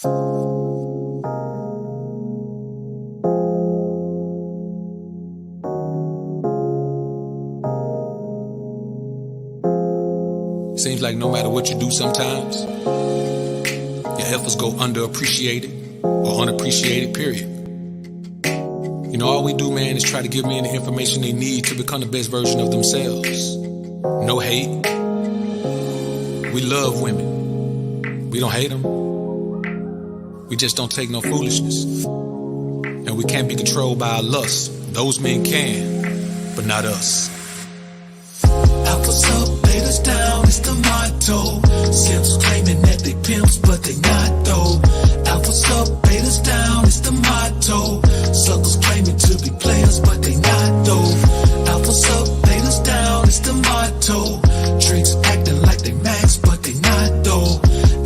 Seems like no matter what you do sometimes, your efforts go underappreciated or unappreciated, period. You know, all we do, man, is try to give men the information they need to become the best version of themselves. No hate. We love women. We don't hate them. We just don't take no foolishness. And we can't be controlled by our lust. Those men can, but not us. Alphas up, betas down, it's the motto. Simps claiming that they pimps, but they not though. Alphas up, betas down, it's the motto. Suckers claiming to be players, but they not though. Alphas up, betas down, it's the motto. Tricks acting like they max, but they not though.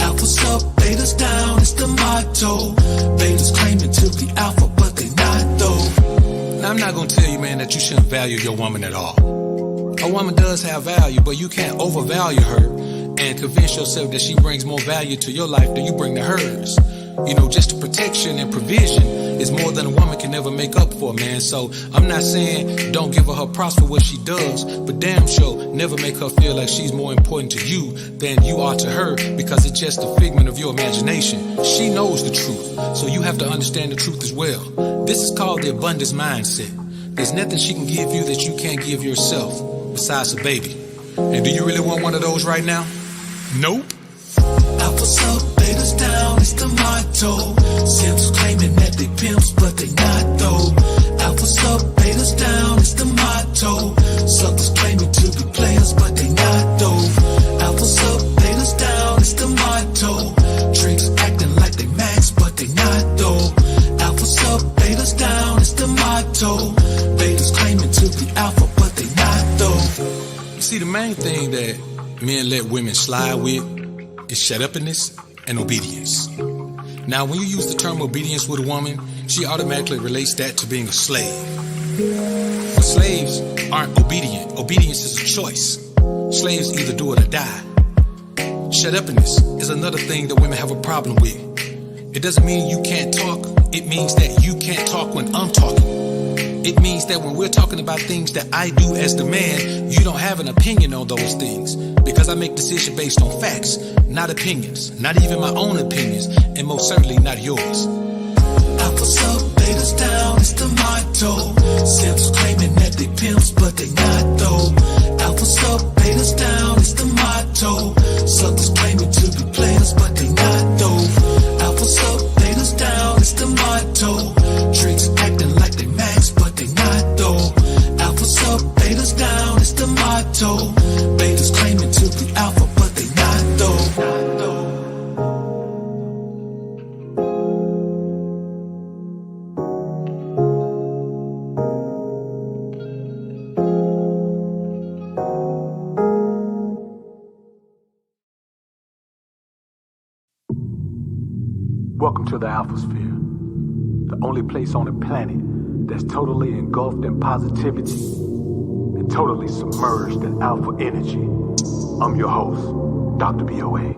Alphas up, betas down, it's the motto. Betas claiming to be alpha, but they not though. Now, I'm not gonna tell you, man, that you shouldn't value your woman at all. A woman does have value, but you can't overvalue her and convince yourself that she brings more value to your life than you bring to hers. You know, just the protection and provision is more than a woman can ever make up for, man. So I'm not saying don't give her props for what she does, but damn sure never make her feel like she's more important to you than you are to her, because it's just a figment of your imagination. She knows the truth, so you have to understand the truth as well. This is called the abundance mindset. There's nothing she can give you that you can't give yourself, besides a baby. And do you really want one of those right now? Nope. Alphas up, betas down, it's the motto. Simps claiming that they pimps, but they not though. Alphas up, betas down, it's the motto. Suckers claiming to be players, but they not though. Alphas up, betas down, it's the motto. Tricks acting like they max, but they not though. Alphas up, betas down, it's the motto. Betas claiming to be alpha, but they not though. See, the main thing that men let women slide with is shut-uppiness and obedience. Now, when you use the term obedience with a woman, she automatically relates that to being a slave. But slaves aren't obedient. Obedience is a choice. Slaves either do it or die. Shut-uppiness is another thing that women have a problem with. It doesn't mean you can't talk. It means that you can't talk when I'm talking. It means that when we're talking about things that I do as the man, you don't have an opinion on those things, because I make decisions based on facts, not opinions, not even my own opinions, and most certainly not yours. Alphas up, betas down, it's the motto. Simps claiming that they pimps, but they not though. Alphas up, betas down, it's the motto. Suckers claiming to be players, but they not though. Alphas up, betas down, it's the motto. Tricks acting like they max, but they not though. Alphas up, betas down, it's the motto. Betas claiming to be alpha, but they not though. Welcome to the Alphasphere, the only place on the planet that's totally engulfed in positivity and totally submerged in alpha energy. I'm your host, Dr. BOA.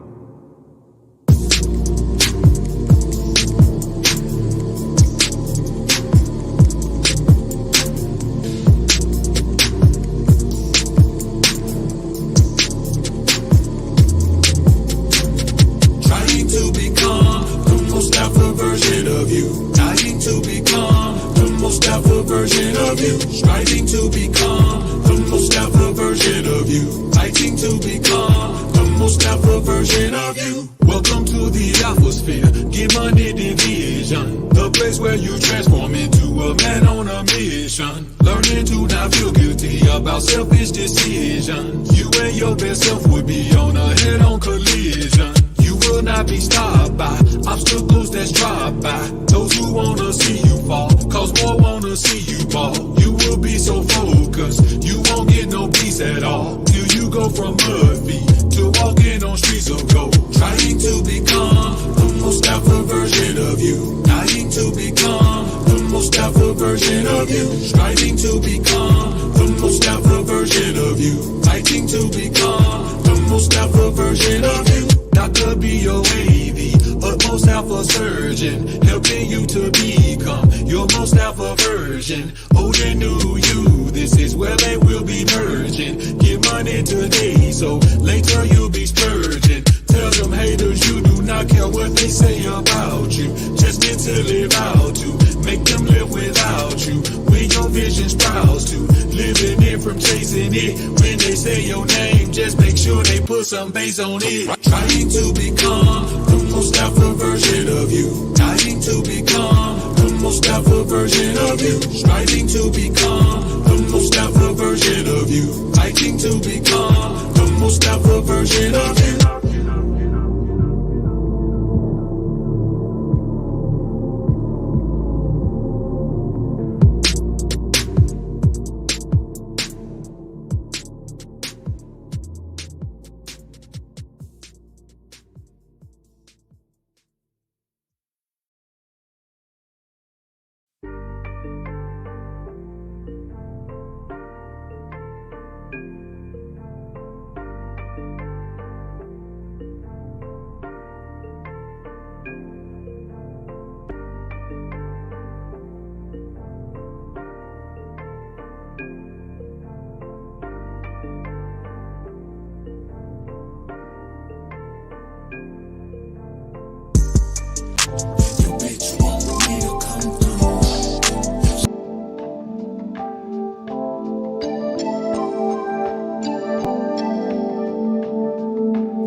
Trying to become the most alpha version of you. Trying to become the most alpha version of you. Striving to become the most alpha version of you. Fighting to become the most alpha version of you. Welcome to the Alphasphere. Get money division, the place where you transform into a man on a mission. Learning to not feel guilty about selfish decisions. You and your best self would be on a head-on collision. You will not be stopped by obstacles that's dropped by those who wanna see you fall, cause more wanna see you fall. You will be so focused, you won't get no peace at all, till you go from mud feet to walking on streets of gold. Trying to become the most alpha version of you. Trying to become the most alpha version of you. Striving to become the most alpha version of you. Fighting to become the most alpha version of you. Dr. BOA, the utmost alpha alpha surgeon, helping you to become your most alpha version. Old and new you, this is where they will be merging. Give money today, so later you'll be splurging. Tell them haters you do not care what they say about you. Just get to live out to make them live without you. When your vision sprouts to living it from chasing it. When they say your name, just make sure they put some bass on it. Trying to become the most alpha version of you. Trying to become the most alpha version of you. Striving to become the most alpha version of you. Fighting to become the most alpha version of you.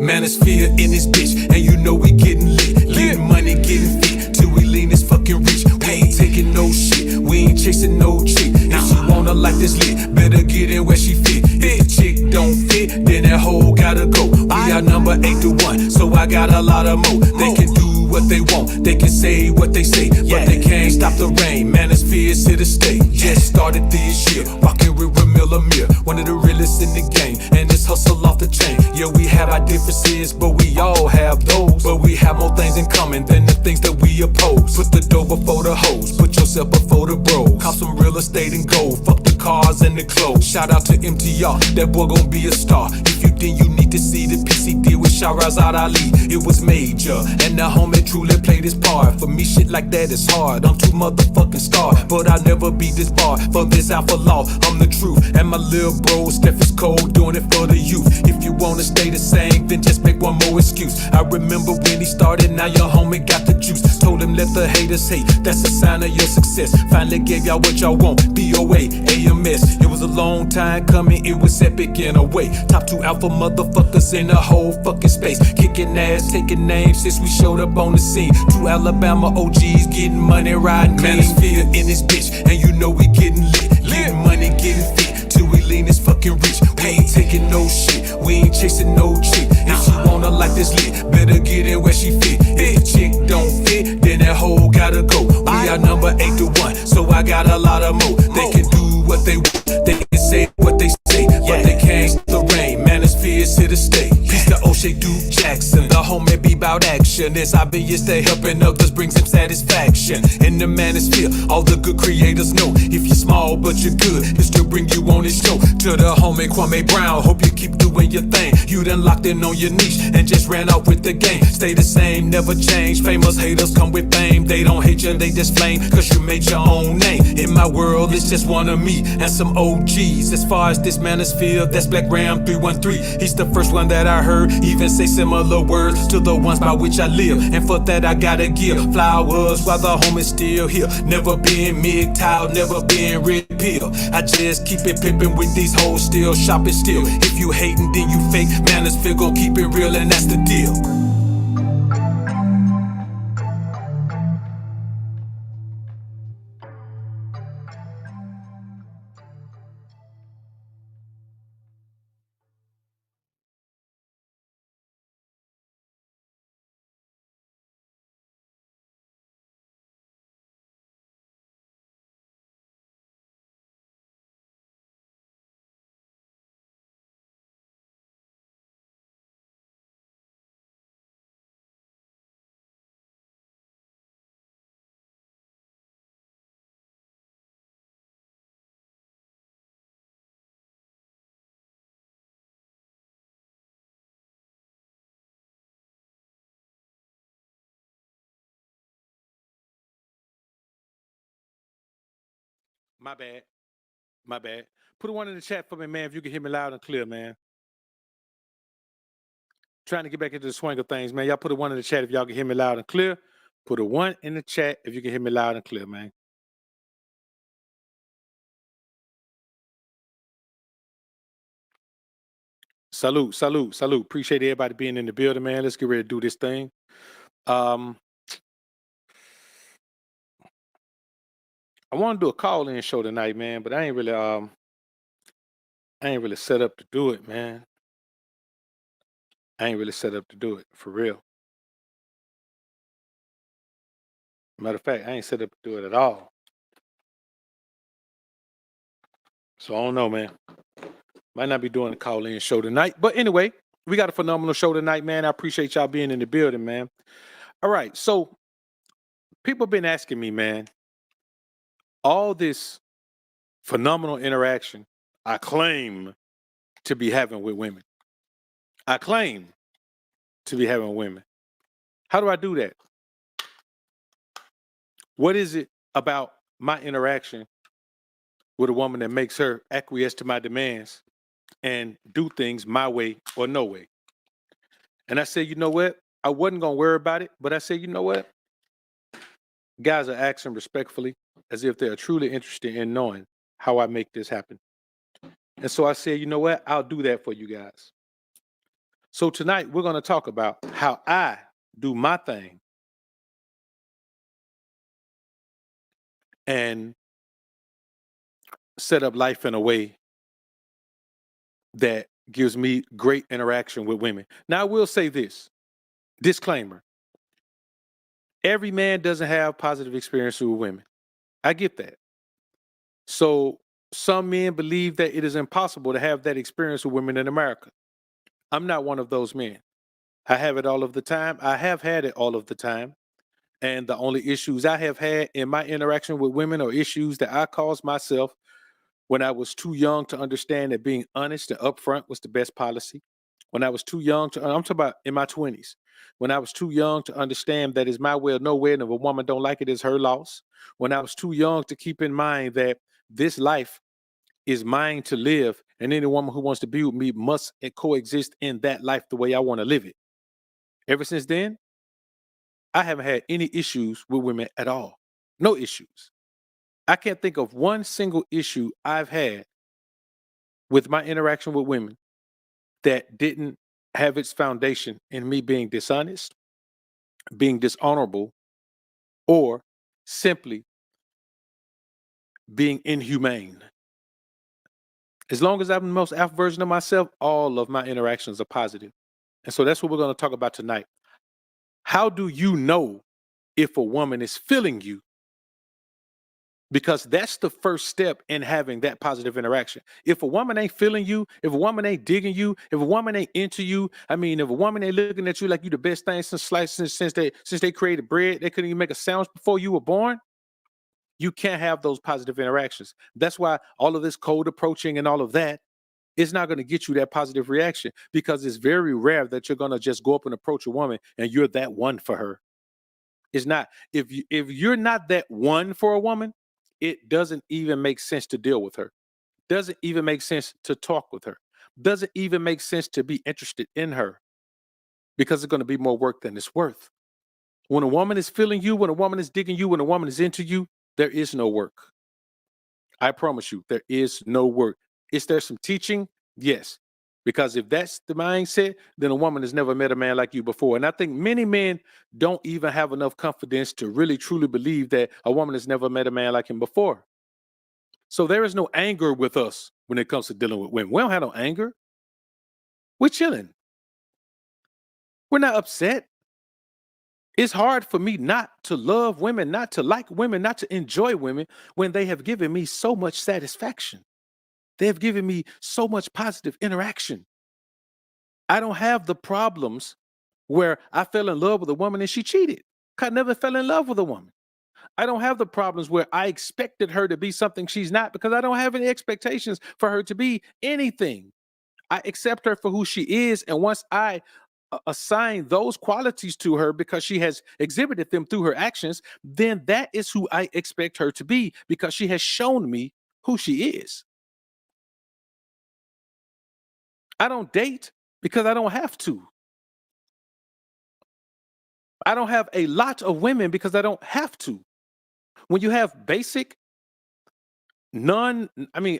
Manosphere in this bitch, and you know we getting lit. Getting money, getting fit, till we lean this fucking rich. We ain't taking no shit, we ain't chasing no chick. If she wanna like this lit, better get in where she fit. If the chick don't fit, then that hoe gotta go. We are number 8 to 1, so I got a lot of more. They can do what they want, they can say what they say, but they can't stop the rain. Manosphere is here to stay. Just started this year, rockin' with Ramilla Mir, one of the realest in the game, and this hustle off the chain. Yeah, we have our differences, but we all have those. But we have more things in common than the things that we oppose. Put the dough before the hoes, put yourself before the bros. Cop some real estate and gold, fuck the cars and the clothes. Shout out to MTR, that boy gon' be a star. If you think you need to see the PC deal with Shahrazad Ali, it was major, and the homie truly played his part. For me, shit like that is hard. I'm too motherfucking scarred, but I'll never be this bar. For this alpha law, I'm the truth, and my little bro Steph is cold, doing it for the youth. If you wanna stay the same, then just make one more excuse. I remember when he started, now your homie got the juice. Told him let the haters hate, that's a sign of your success. Finally gave y'all what y'all want, BOA, AMS. It was a long time coming, it was epic in a way. Top 2 alpha motherfuckers in the whole fucking space. Kicking ass, taking names since we showed up on the scene. 2 Alabama OGs getting money, riding clean. Manosphere in this bitch, and you know we getting lit. Getting money, getting fit, till we lean this fucking rich. We ain't taking no shit, we ain't chasing no chick. If she wanna like this lit, better get in where she fit. If the chick don't fit, then that hoe gotta go. We are number 8 to 1, so I got a lot of more. They can do what they want, they can say what they say, but they can't stop the rain. Manosphere is here to stay. Peace to O'Shea Duke Jackson, the homie be about action. It's obvious that helping others brings him satisfaction. In the manosphere, all the good creators know, if you're small but you're good, it still bring you on this show. To the homie Kwame Brown, hope you keep doing your thing. You done locked in on your niche and just ran off with the game. Stay the same, never change. Famous haters come with fame. They don't hate you, they just flame, cause you made your own name. In my world, it's just one of me and some OGs. As far as this manosphere, that's Black Ram 313. He's the first one that I heard even say similar words to the ones by which I live, and for that I gotta give flowers while the homie's still here. Never been MGTOW, never been red pill. I just keep it pimpin' with these hoes, still shopping still. If you hatin', then you fake. Manosphere gon' keep it real, and that's the deal. My bad. My bad. Put a one in the chat for me, man, if you can hear me loud and clear, man. Trying to get back into the swing of things, man. Y'all put a one in the chat if y'all can hear me loud and clear. Put a one in the chat if you can hear me loud and clear, man. Salute, salute, salute. Appreciate everybody being in the building, man. Let's get ready to do this thing. I want to do a call-in show tonight, man, but I ain't really set up to do it, man. I ain't really set up to do it for real. Matter of fact, I ain't set up to do it at all. So I don't know, man. Might not be doing a call-in show tonight. But anyway, we got a phenomenal show tonight, man. I appreciate y'all being in the building, man. All right. So people been asking me, man, all this phenomenal interaction I claim to be having with women. I claim to be having with women. How do I do that? What is it about my interaction with a woman that makes her acquiesce to my demands and do things my way or no way? And I said, you know what? I wasn't going to worry about it, but I said, you know what? Guys are asking respectfully as if they are truly interested in knowing how I make this happen. And so I said, you know what? I'll do that for you guys. So tonight we're going to talk about how I do my thing and set up life in a way that gives me great interaction with women. Now I will say this, disclaimer. Every man doesn't have positive experiences with women. I get that. So some men believe that it is impossible to have that experience with women in America. I'm not one of those men. I have it all of the time. I have had it all of the time. And the only issues I have had in my interaction with women are issues that I caused myself when I was too young to understand that being honest and upfront was the best policy. When I was too young to, I'm talking about in my 20s, when I was too young to understand that it's my way or no way, and if a woman don't like it, it's her loss. When I was too young to keep in mind that this life is mine to live, and any woman who wants to be with me must coexist in that life the way I want to live it. Ever since then, I haven't had any issues with women at all. No issues. I can't think of one single issue I've had with my interaction with women that didn't have its foundation in me being dishonest, being dishonorable, or simply being inhumane. As long as I'm the most alpha version of myself, all of my interactions are positive. And so that's what we're going to talk about tonight. How do you know if a woman is feeling you? Because that's the first step in having that positive interaction. If a woman ain't feeling you, if a woman ain't digging you, if a woman ain't into you, I mean, if a woman ain't looking at you like you the best thing since sliced since they created bread, they couldn't even make a sandwich before you were born. You can't have those positive interactions. That's why all of this cold approaching and all of that is not going to get you that positive reaction, because it's very rare that you're going to just go up and approach a woman and you're that one for her. It's not. If you're not that one for a woman, it doesn't even make sense to deal with her. Doesn't even make sense to talk with her. Doesn't even make sense to be interested in her, because it's going to be more work than it's worth. When a woman is feeling you, when a woman is digging you, when a woman is into you, there is no work. I promise you, there is no work. Is there some teaching? Yes. Because if that's the mindset, then a woman has never met a man like you before. And I think many men don't even have enough confidence to really truly believe that a woman has never met a man like him before. So there is no anger with us when it comes to dealing with women. We don't have no anger. We're chilling. We're not upset. It's hard for me not to love women, not to like women, not to enjoy women when they have given me so much satisfaction. They have given me so much positive interaction. I don't have the problems where I fell in love with a woman and she cheated. I never fell in love with a woman. I don't have the problems where I expected her to be something she's not, because I don't have any expectations for her to be anything. I accept her for who she is. And once I assign those qualities to her because she has exhibited them through her actions, then that is who I expect her to be because she has shown me who she is. I don't date because I don't have to. I don't have a lot of women because I don't have to. When you have basic,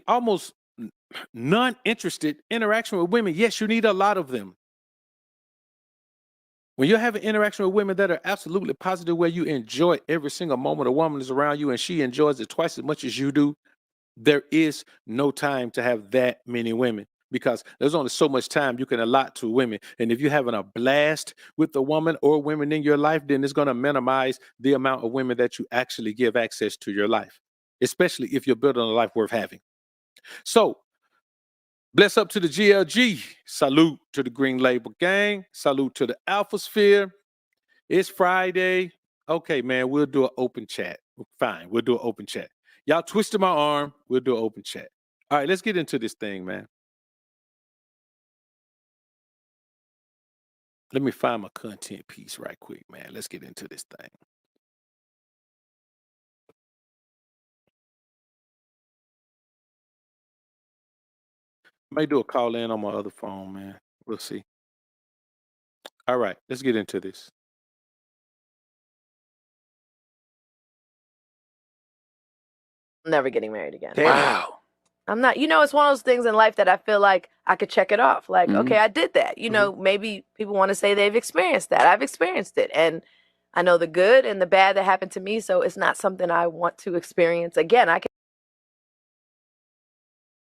almost non-interested interaction with women, yes, you need a lot of them. When you're having interaction with women that are absolutely positive, where you enjoy every single moment a woman is around you and she enjoys it twice as much as you do, there is no time to have that many women because there's only so much time you can allot to women. And if you're having a blast with the woman or women in your life, then it's going to minimize the amount of women that you actually give access to your life, especially if you're building a life worth having. So, bless up to the GLG. Salute to the Green Label Gang. Salute to the Alpha Sphere. It's Friday. Okay, man, we'll do an open chat. Fine, we'll do an open chat. Y'all twisted my arm. We'll do an open chat. All right, let's get into this thing, man. Let me find my content piece right quick, man. Let's get into this thing. May do a call in on my other phone, man. We'll see. All right, let's get into this. Never getting married again. Wow. I'm not, it's one of those things in life that I feel like I could check it off. Like, Mhm. okay, I did that. Maybe people want to say they've experienced that. I've experienced it. And I know the good and the bad that happened to me. So it's not something I want to experience again.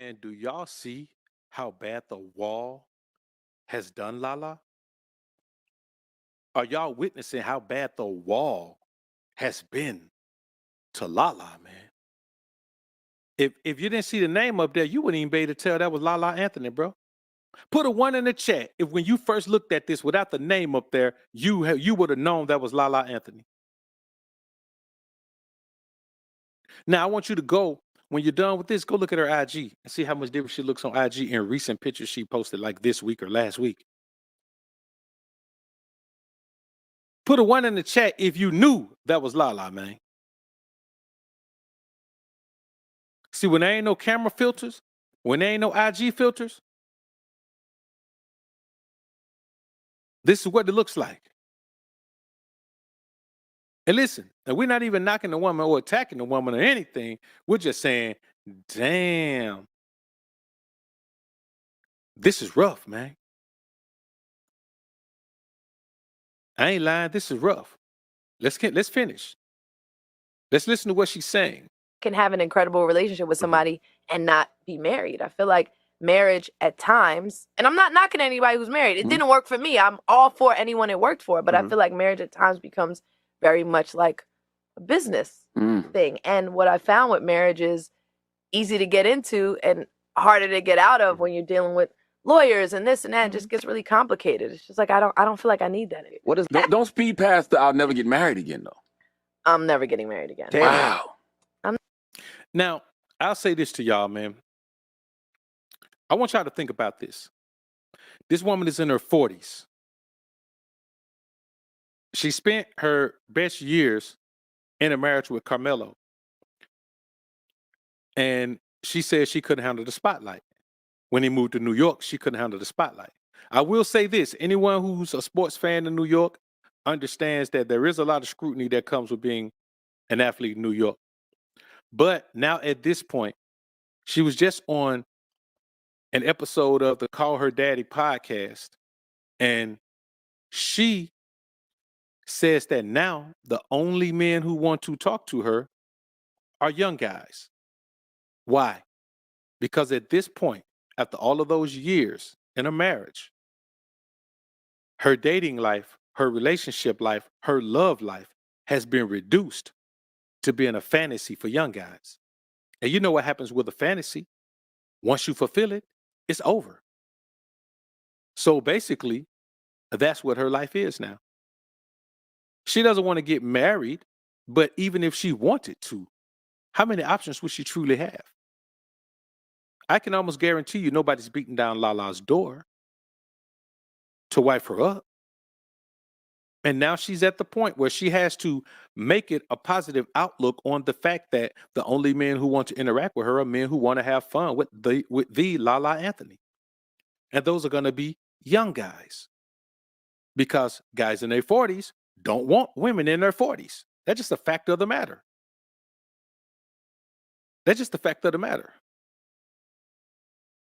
And do y'all see how bad the wall has done Lala? Are y'all witnessing how bad the wall has been to Lala, man? If you didn't see the name up there, you wouldn't even be able to tell that was Lala Anthony, bro. Put a 1 in the chat if when you first looked at this without the name up there, you would have known that was Lala Anthony. Now I want you to go, when you're done with this, go look at her IG and see how much different she looks on IG in recent pictures she posted like this week or last week. Put a 1 in the chat if you knew that was Lala, man. See, when there ain't no camera filters, when there ain't no IG filters, this is what it looks like. And listen, and we're not even knocking the woman or attacking the woman or anything. We're just saying, damn, this is rough, man. I ain't lying. This is rough. Let's finish. Let's listen to what she's saying. Can have an incredible relationship with somebody and not be married. I feel like marriage at times, and I'm not knocking anybody who's married. It didn't work for me. I'm all for anyone it worked for, but I feel like marriage at times becomes very much like a business thing. And what I found with marriage is easy to get into and harder to get out of when you're dealing with lawyers and this and that. It just gets really complicated. It's just like I don't feel like I need that anymore. Don't speed past the I'll never get married again though. I'm never getting married again. Wow. Now, I'll say this to y'all, man. I want y'all to think about this. This woman is in her 40s. She spent her best years in a marriage with Carmelo. And she said she couldn't handle the spotlight. When he moved to New York, she couldn't handle the spotlight. I will say this, anyone who's a sports fan in New York understands that there is a lot of scrutiny that comes with being an athlete in New York. But now at this point, she was just on an episode of the Call Her Daddy podcast, and she says that now the only men who want to talk to her are young guys. Why? Because at this point, after all of those years in a marriage, her dating life, her relationship life, her love life has been reduced to being a fantasy for young guys. And you know what happens with a fantasy? Once you fulfill it, it's over. So basically, that's what her life is now. She doesn't want to get married, but even if she wanted to, how many options would she truly have? I can almost guarantee you nobody's beating down Lala's door to wife her up. And now she's at the point where she has to make it a positive outlook on the fact that the only men who want to interact with her are men who want to have fun with the Lala Anthony. And those are going to be young guys, because guys in their 40s don't want women in their 40s. That's just a fact of the matter. That's just the fact of the matter.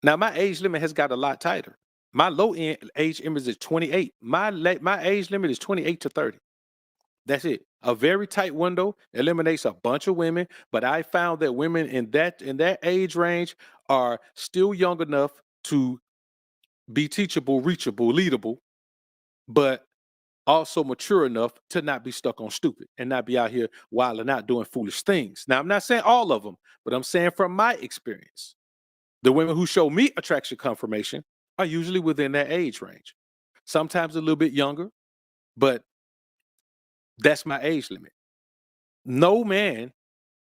Now, my age limit has got a lot tighter. My low end age limit is 28. My age limit is 28 to 30. That's it. A very tight window eliminates a bunch of women, but I found that women in that age range are still young enough to be teachable, reachable, leadable, but also mature enough to not be stuck on stupid and not be out here wilding out doing foolish things. Now, I'm not saying all of them, but I'm saying from my experience, the women who show me attraction confirmation are usually within that age range. Sometimes a little bit younger, but that's my age limit. No man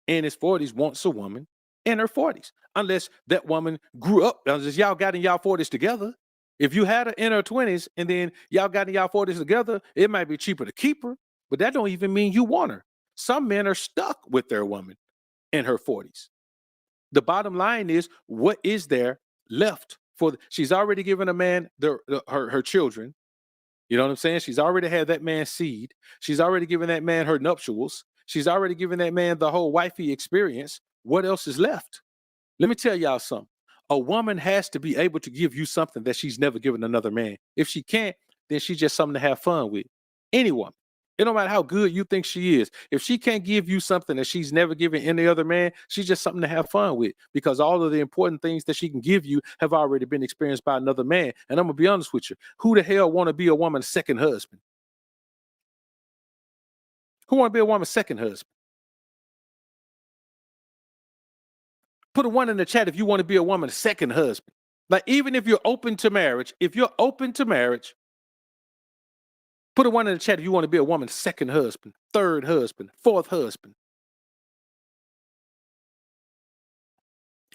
in his 40s wants a woman in her 40s, unless that woman grew up, unless y'all got in y'all 40s together. If you had her in her 20s and then y'all got in y'all 40s together, it might be cheaper to keep her, but that don't even mean you want her. Some men are stuck with their woman in her 40s. The bottom line is, what is there left for? She's already given a man her children. You know what I'm saying? She's already had that man's seed. She's already given that man her nuptials. She's already given that man the whole wifey experience. What else is left? Let me tell y'all something. A woman has to be able to give you something that she's never given another man. If she can't, then she's just something to have fun with. Any woman. It don't matter how good you think she is. If she can't give you something that she's never given any other man, she's just something to have fun with, because all of the important things that she can give you have already been experienced by another man. And I'm going to be honest with you. Who the hell want to be a woman's second husband? Who want to be a woman's second husband? Put a one in the chat if you want to be a woman's second husband. Like, even if you're open to marriage, put a one in the chat if you want to be a woman's second husband, third husband, fourth husband.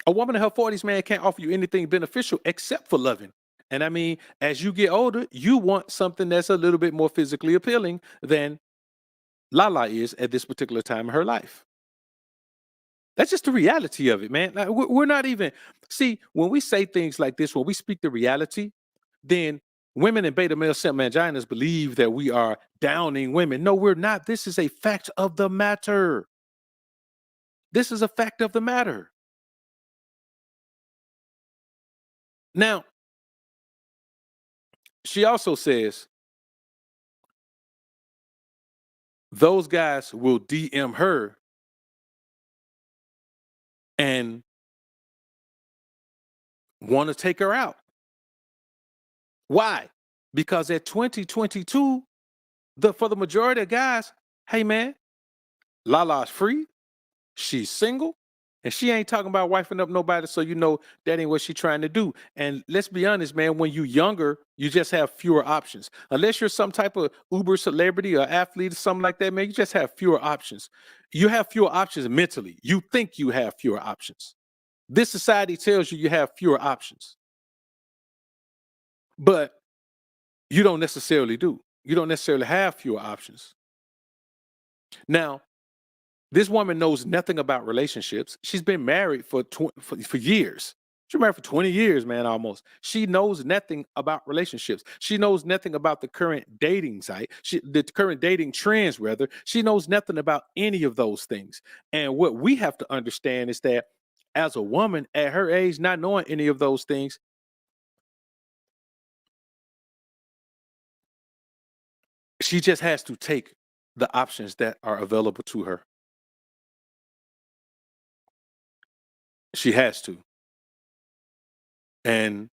A woman in her 40s, man, can't offer you anything beneficial except for loving. And I mean, as you get older, you want something that's a little bit more physically appealing than Lala is at this particular time in her life. That's just the reality of it, man. Like, we're not even, see, when we say things like this, when we speak the reality, then women in beta male simp manginas believe that we are downing women. No, we're not. This is a fact of the matter. This is a fact of the matter. Now, she also says those guys will DM her and want to take her out. Why? Because at 2022, for the majority of guys, hey man, Lala's free, she's single, and she ain't talking about wifing up nobody, so you know that ain't what she's trying to do. And let's be honest, man, when you younger, you just have fewer options. Unless you're some type of uber celebrity or athlete or something like that, man, you just have fewer options. You have fewer options mentally. You think you have fewer options. This society tells you have fewer options. But you don't necessarily do. You don't necessarily have fewer options. Now, this woman knows nothing about relationships. She's been married for years. She's been married for 20 years, man, almost. She knows nothing about relationships. She knows nothing about the current dating site, the current dating trends, rather. She knows nothing about any of those things. And what we have to understand is that as a woman at her age, not knowing any of those things, she just has to take the options that are available to her. She has to. And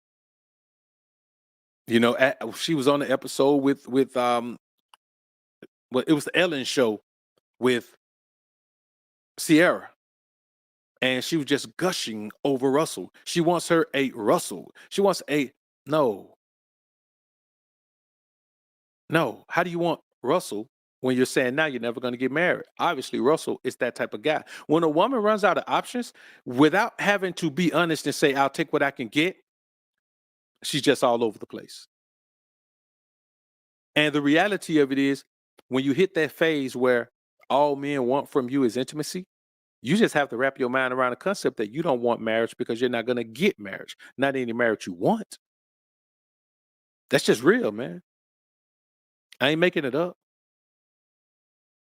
you know, she was on the episode with well, it was the Ellen show with Sierra, and she was just gushing over Russell. She wants her a Russell. She wants a no. How do you want Russell when you're saying now you're never going to get married? Obviously, Russell is that type of guy. When a woman runs out of options without having to be honest and say, I'll take what I can get, she's just all over the place. And the reality of it is, when you hit that phase where all men want from you is intimacy, you just have to wrap your mind around the concept that you don't want marriage because you're not going to get marriage, not any marriage you want. That's just real, man. I ain't making it up.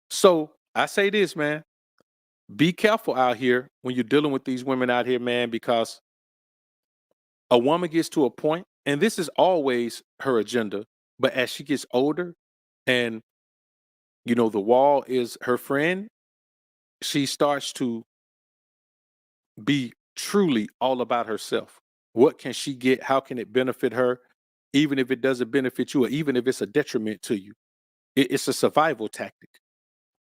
So I say this, man, be careful out here when you're dealing with these women out here, man, because a woman gets to a point, and this is always her agenda, but as she gets older and, the wall is her friend, she starts to be truly all about herself. What can she get? How can it benefit her? Even if it doesn't benefit you, or even if it's a detriment to you, it's a survival tactic.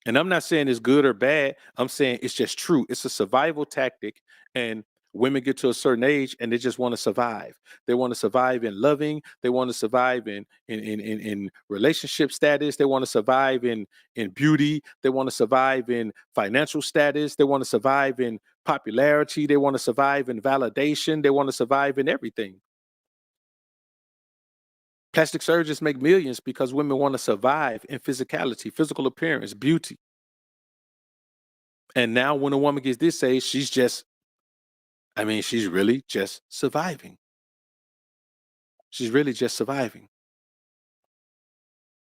And I'm not saying it's good or bad. I'm saying it's just true. It's a survival tactic. And women get to a certain age and they just want to survive. They want to survive in loving. They want to survive in relationship status. They want to survive in beauty. They want to survive in financial status. They want to survive in popularity. They want to survive in validation. They want to survive in everything. Plastic surgeons make millions because women want to survive in physicality, physical appearance, beauty. And now when a woman gets this age, she's really just surviving. She's really just surviving.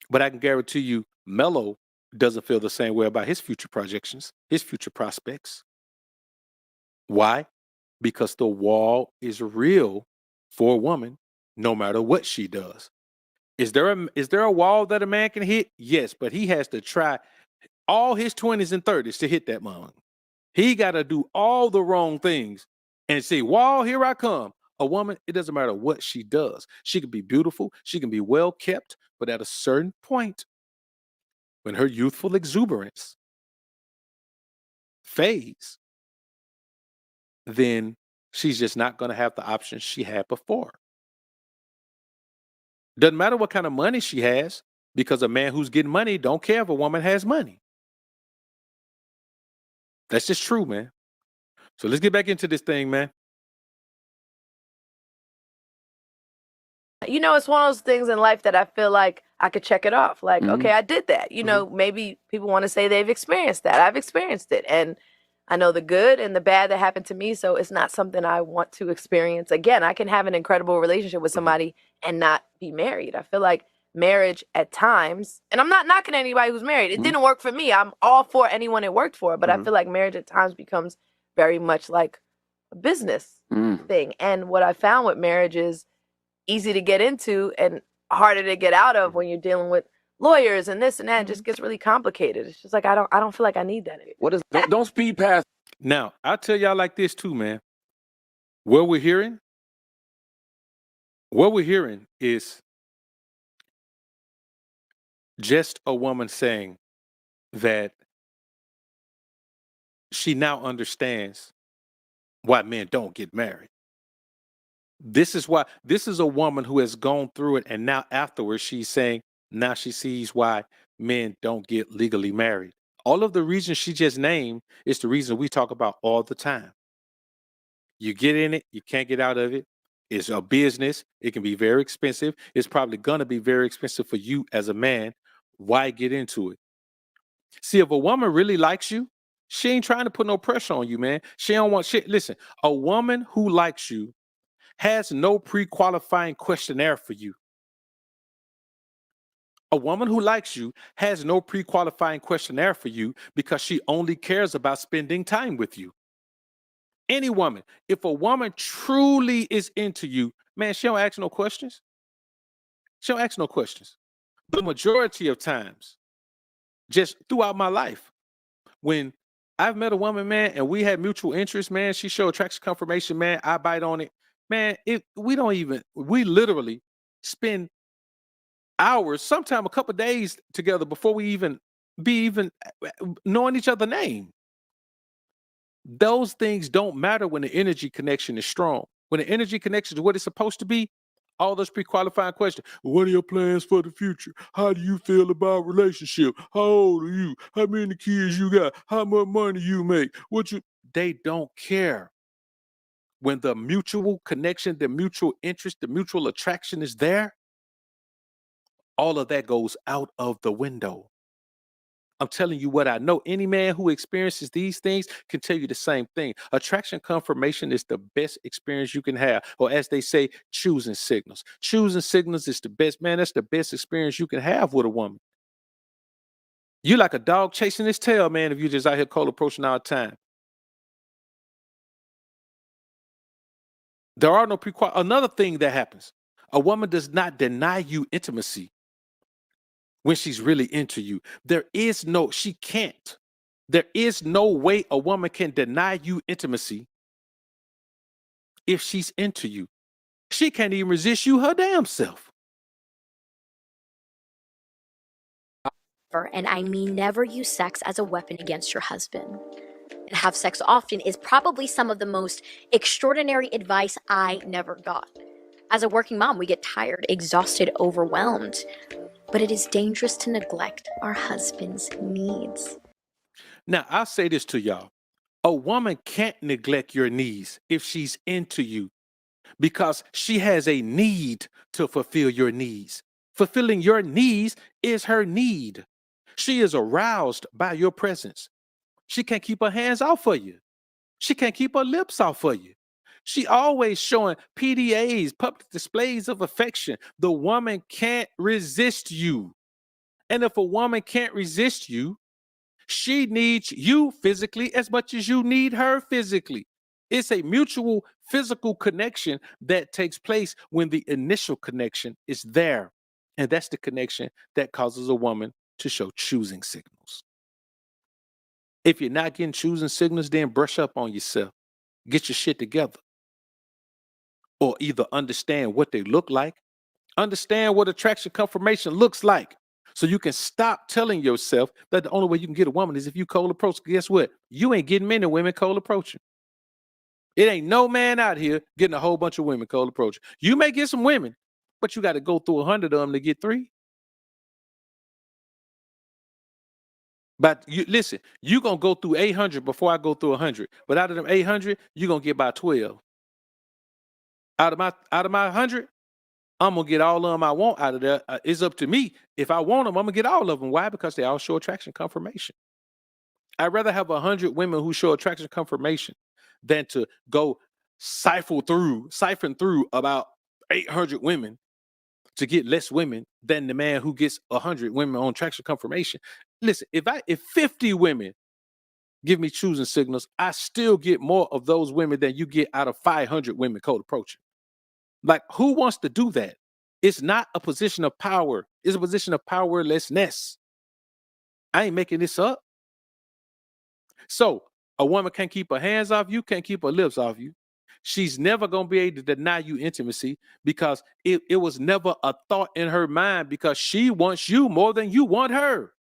But I can guarantee you, Mello doesn't feel the same way about his future projections, his future prospects. Why? Because the wall is real for a woman, no matter what she does. Is there a wall that a man can hit? Yes, but he has to try all his 20s and 30s to hit that moment. He got to do all the wrong things and say, wall, here I come. A woman, it doesn't matter what she does. She can be beautiful. She can be well kept. But at a certain point, when her youthful exuberance fades, then she's just not going to have the options she had before. Doesn't matter what kind of money she has, because a man who's getting money don't care if a woman has money. That's just true, man. So let's get back into this thing, man. It's one of those things in life that I feel like I could check it off. Like, okay, I did that. Maybe people want to say they've experienced that. I've experienced it. And I know the good and the bad that happened to me. So it's not something I want to experience again. I can have an incredible relationship with somebody and not be married. I feel like marriage at times, and I'm not knocking anybody who's married. It didn't work for me. I'm all for anyone it worked for. But I feel like marriage at times becomes very much like a business thing. And what I found with marriage is easy to get into and harder to get out of when you're dealing with lawyers and this and that. It just gets really complicated. It's just like I don't feel like I need that anymore. Don't speed past. Now, I'll tell y'all like this too, man. What we're hearing is just a woman saying that she now understands why men don't get married. This is a woman who has gone through it, and now afterwards she's saying now she sees why men don't get legally married. All of the reasons she just named is the reason we talk about all the time. You get in it, you can't get out of it. It's a business. It can be very expensive. It's probably gonna be very expensive for you as a man. Why get into it? See, if a woman really likes you, she ain't trying to put no pressure on you, man. She don't want shit. Listen, a woman who likes you has no pre-qualifying questionnaire for you. A woman who likes you has no pre-qualifying questionnaire for you because she only cares about spending time with you. Any woman, if a woman truly is into you, man, she don't ask no questions. She don't ask no questions. The majority of times, just throughout my life, when I've met a woman, man, and we had mutual interest, man, she showed attraction confirmation, man, I bite on it. Man, we literally spend hours, sometime a couple days together before we even knowing each other's name. Those things don't matter when the energy connection is strong. When the energy connection is what it's supposed to be, all those pre-qualifying questions. What are your plans for the future? How do you feel about relationship? How old are you? How many kids you got? How much money you make? They don't care. When the mutual connection, the mutual interest, the mutual attraction is there, all of that goes out of the window. I'm telling you what I know. Any man who experiences these things can tell you the same thing. Attraction confirmation is the best experience you can have. Or as they say, choosing signals. Choosing signals is the best, man. That's the best experience you can have with a woman. You like a dog chasing its tail, man, if you just out here cold approaching all the time. There are no Another thing that happens, a woman does not deny you intimacy when she's really into you. She can't. There is no way a woman can deny you intimacy if she's into you. She can't even resist you her damn self. And I mean never use sex as a weapon against your husband. And have sex often is probably some of the most extraordinary advice I never got. As a working mom, we get tired, exhausted, overwhelmed. But it is dangerous to neglect our husband's needs. Now, I'll say this to y'all. A woman can't neglect your needs if she's into you because she has a need to fulfill your needs. Fulfilling your needs is her need. She is aroused by your presence. She can't keep her hands off of you. She can't keep her lips off of you. She always showing PDAs, public displays of affection. The woman can't resist you. And if a woman can't resist you, she needs you physically as much as you need her physically. It's a mutual physical connection that takes place when the initial connection is there. And that's the connection that causes a woman to show choosing signals. If you're not getting choosing signals, then brush up on yourself. Get your shit together. Or either understand what they look like, understand what attraction confirmation looks like. So you can stop telling yourself that the only way you can get a woman is if you cold approach. Guess what? You ain't getting many women cold approaching. It ain't no man out here getting a whole bunch of women cold approaching. You may get some women, but you got to go through 100 of them to get 3. But you listen, you're going to go through 800 before I go through 100. But out of them 800, you're going to get about 12. Out of my 100, I'm going to get all of them I want out of there. It's up to me. If I want them, I'm going to get all of them. Why? Because they all show attraction confirmation. I'd rather have 100 women who show attraction confirmation than to go siphon through about 800 women to get less women than the man who gets 100 women on attraction confirmation. Listen, if 50 women give me choosing signals, I still get more of those women than you get out of 500 women cold approaching. Like, who wants to do that? It's not a position of power. It's a position of powerlessness. I ain't making this up. So a woman can't keep her hands off you, can't keep her lips off you. She's never going to be able to deny you intimacy because it was never a thought in her mind because she wants you more than you want her.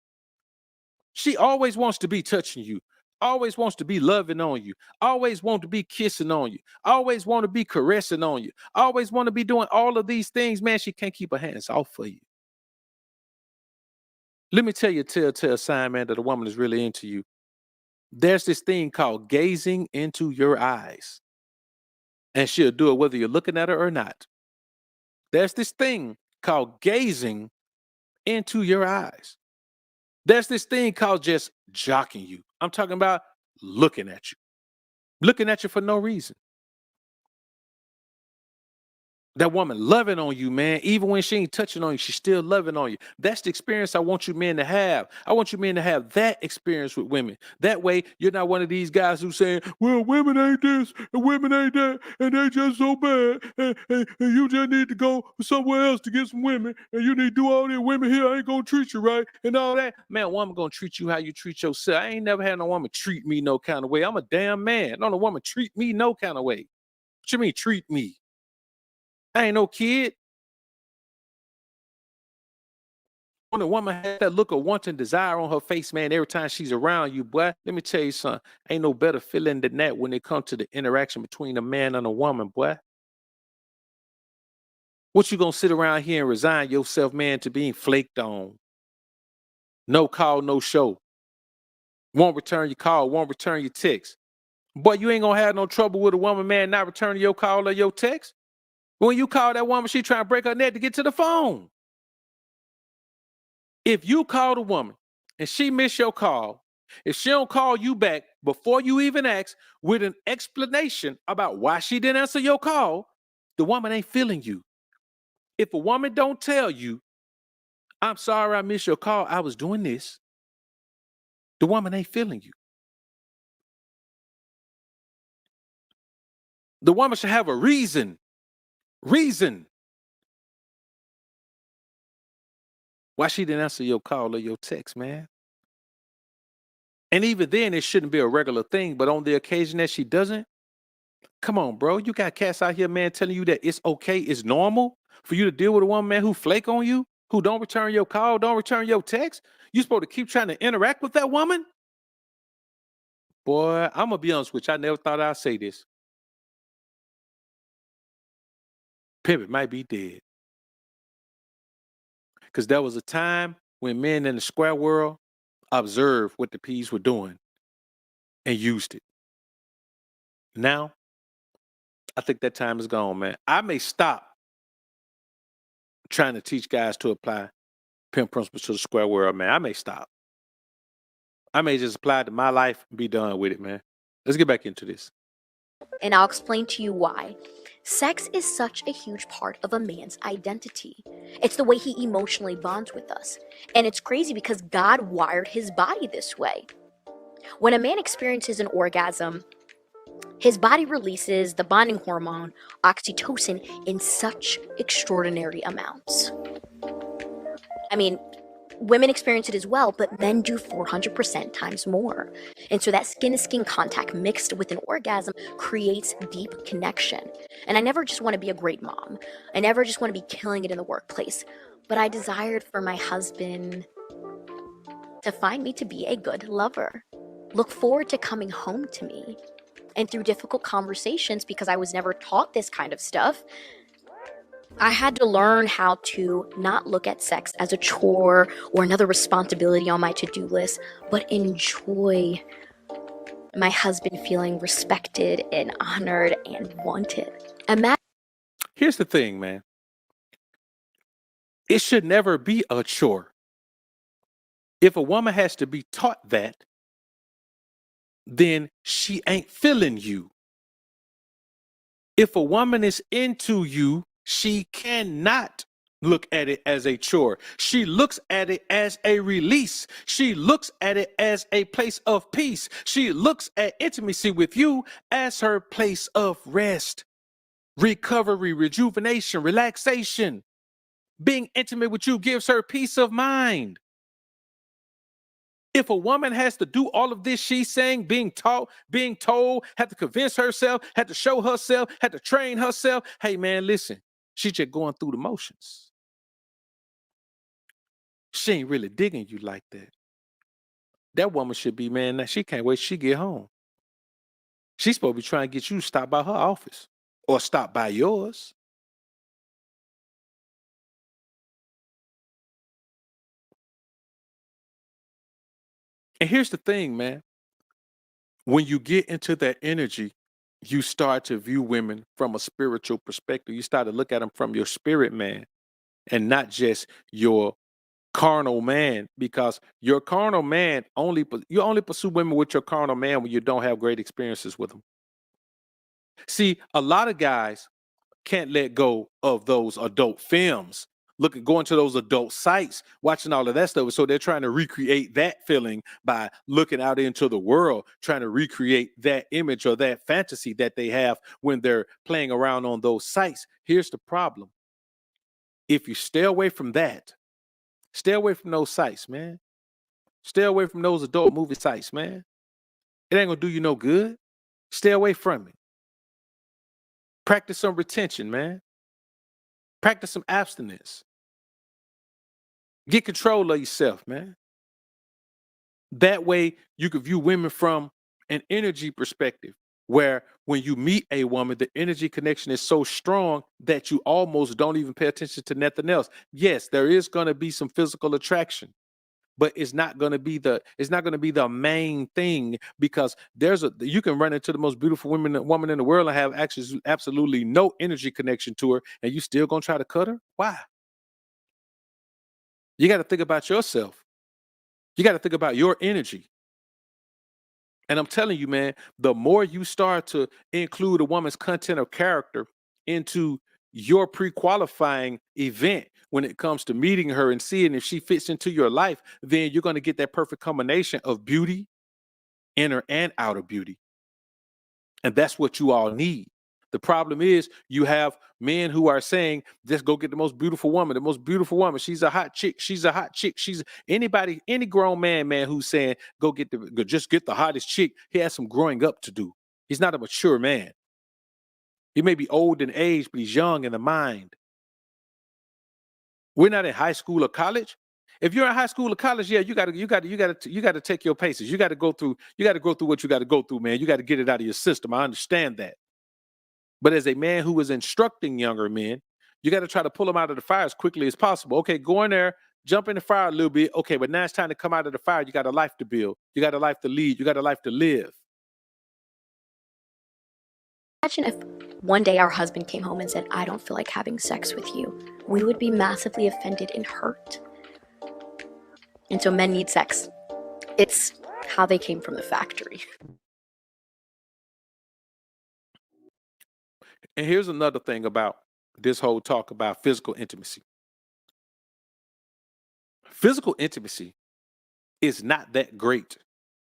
She always wants to be touching you, always wants to be loving on you, always want to be kissing on you, always want to be caressing on you, always want to be doing all of these things. Man, she can't keep her hands off of you. Let me tell you a telltale sign, man, that a woman is really into you. There's this thing called gazing into your eyes. And she'll do it whether you're looking at her or not. There's this thing called gazing into your eyes. There's this thing called just jocking you. I'm talking about looking at you for no reason. That woman loving on you, man. Even when she ain't touching on you, she's still loving on you. That's the experience I want you men to have. I want you men to have that experience with women. That way, you're not one of these guys who's saying, well, women ain't this and women ain't that, and they just so bad, and you just need to go somewhere else to get some women, and you need to do all these women here ain't gonna treat you right, and all that. Man, a woman gonna treat you how you treat yourself. I ain't never had no woman treat me no kind of way. I'm a damn man. No woman treat me no kind of way. What you mean treat me? I ain't no kid. When a woman has that look of wanting desire on her face, man, every time she's around you, boy, let me tell you something. Ain't no better feeling than that when it comes to the interaction between a man and a woman, boy. What you gonna sit around here and resign yourself, man, to being flaked on? No call, no show. Won't return your call, won't return your text. Boy, you ain't gonna have no trouble with a woman, man, not returning your call or your text. When you call that woman, she trying to break her neck to get to the phone. If you call the woman and she miss your call, if she don't call you back before you even ask with an explanation about why she didn't answer your call, the woman ain't feeling you. If a woman don't tell you, I'm sorry I missed your call, I was doing this, the woman ain't feeling you. The woman should have a reason why she didn't answer your call or your text, man. And even then, it shouldn't be a regular thing, but on the occasion that she doesn't, come on, bro. You got cats out here, man, telling you that it's okay, it's normal for you to deal with a woman, man, who flake on you, who don't return your call, don't return your text. You supposed to keep trying to interact with that woman? Boy, I'm going to be honest with you. I never thought I'd say this. Pivot might be dead. Because there was a time when men in the square world observed what the P's were doing and used it. Now, I think that time is gone, man. I may stop trying to teach guys to apply pimp principles to the square world, man. I may stop. I may just apply it to my life and be done with it, man. Let's get back into this. And I'll explain to you why. Sex is such a huge part of a man's identity. It's the way he emotionally bonds with us. And it's crazy because God wired his body this way. When a man experiences an orgasm, his body releases the bonding hormone, oxytocin, in such extraordinary amounts. I mean, women experience it as well, but men do 400% times more. And so that skin-to-skin contact mixed with an orgasm creates deep connection. And I never just want to be a great mom. I never just want to be killing it in the workplace. But I desired for my husband to find me to be a good lover. Look forward to coming home to me. And through difficult conversations, because I was never taught this kind of stuff, I had to learn how to not look at sex as a chore or another responsibility on my to-do list, but enjoy my husband feeling respected and honored and wanted. Here's the thing, man. It should never be a chore. If a woman has to be taught that, then she ain't feeling you. If a woman is into you, she cannot look at it as a chore. She looks at it as a release. She looks at it as a place of peace. She looks at intimacy with you as her place of rest, recovery, rejuvenation, relaxation. Being intimate with you gives her peace of mind. If a woman has to do all of this, she's saying, being taught, being told, had to convince herself, had to show herself, had to train herself. Hey, man, listen, she's just going through the motions. She ain't really digging you like that. That woman should be, man, she can't wait till she get home. She's supposed to be trying to get you to stop by her office or stop by yours. And here's the thing, man. When you get into that energy, you start to view women from a spiritual perspective. You start to look at them from your spirit, man, and not just your carnal man, because your carnal man you only pursue women with your carnal man when you don't have great experiences with them. See, a lot of guys can't let go of those adult films, going to those adult sites, watching all of that stuff. So they're trying to recreate that feeling by looking out into the world, trying to recreate that image or that fantasy that they have when they're playing around on those sites. Here's the problem. If you stay away from that, stay away from those sites, man. Stay away from those adult movie sites, man. It ain't gonna do you no good. Stay away from it. Practice some retention, man. Practice some abstinence. Get control of yourself, man. That way you can view women from an energy perspective, where when you meet a woman, the energy connection is so strong that you almost don't even pay attention to nothing else. Yes, there is going to be some physical attraction, but it's not going to be the main thing, because you can run into the most beautiful woman in the world and have actually absolutely no energy connection to her, and you still going to try to cut her? Why? You got to think about yourself. You got to think about your energy. And I'm telling you, man, the more you start to include a woman's content or character into your pre-qualifying event when it comes to meeting her and seeing if she fits into your life, then you're going to get that perfect combination of beauty, inner and outer beauty. And that's what you all need. The problem is you have men who are saying, just go get the most beautiful woman, the most beautiful woman. She's a hot chick. She's a hot chick. She's anybody, any grown man who's saying, just get the hottest chick. He has some growing up to do. He's not a mature man. He may be old in age, but he's young in the mind. We're not in high school or college. If you're in high school or college, yeah, you gotta take your paces. You gotta go through what you gotta go through, man. You gotta get it out of your system. I understand that. But as a man who is instructing younger men, you got to try to pull them out of the fire as quickly as possible. Okay, go in there, jump in the fire a little bit. Okay, but now it's time to come out of the fire. You got a life to build. You got a life to lead. You got a life to live. Imagine if one day our husband came home and said, I don't feel like having sex with you. We would be massively offended and hurt. And so men need sex. It's how they came from the factory. And here's another thing about this whole talk about physical intimacy. Physical intimacy is not that great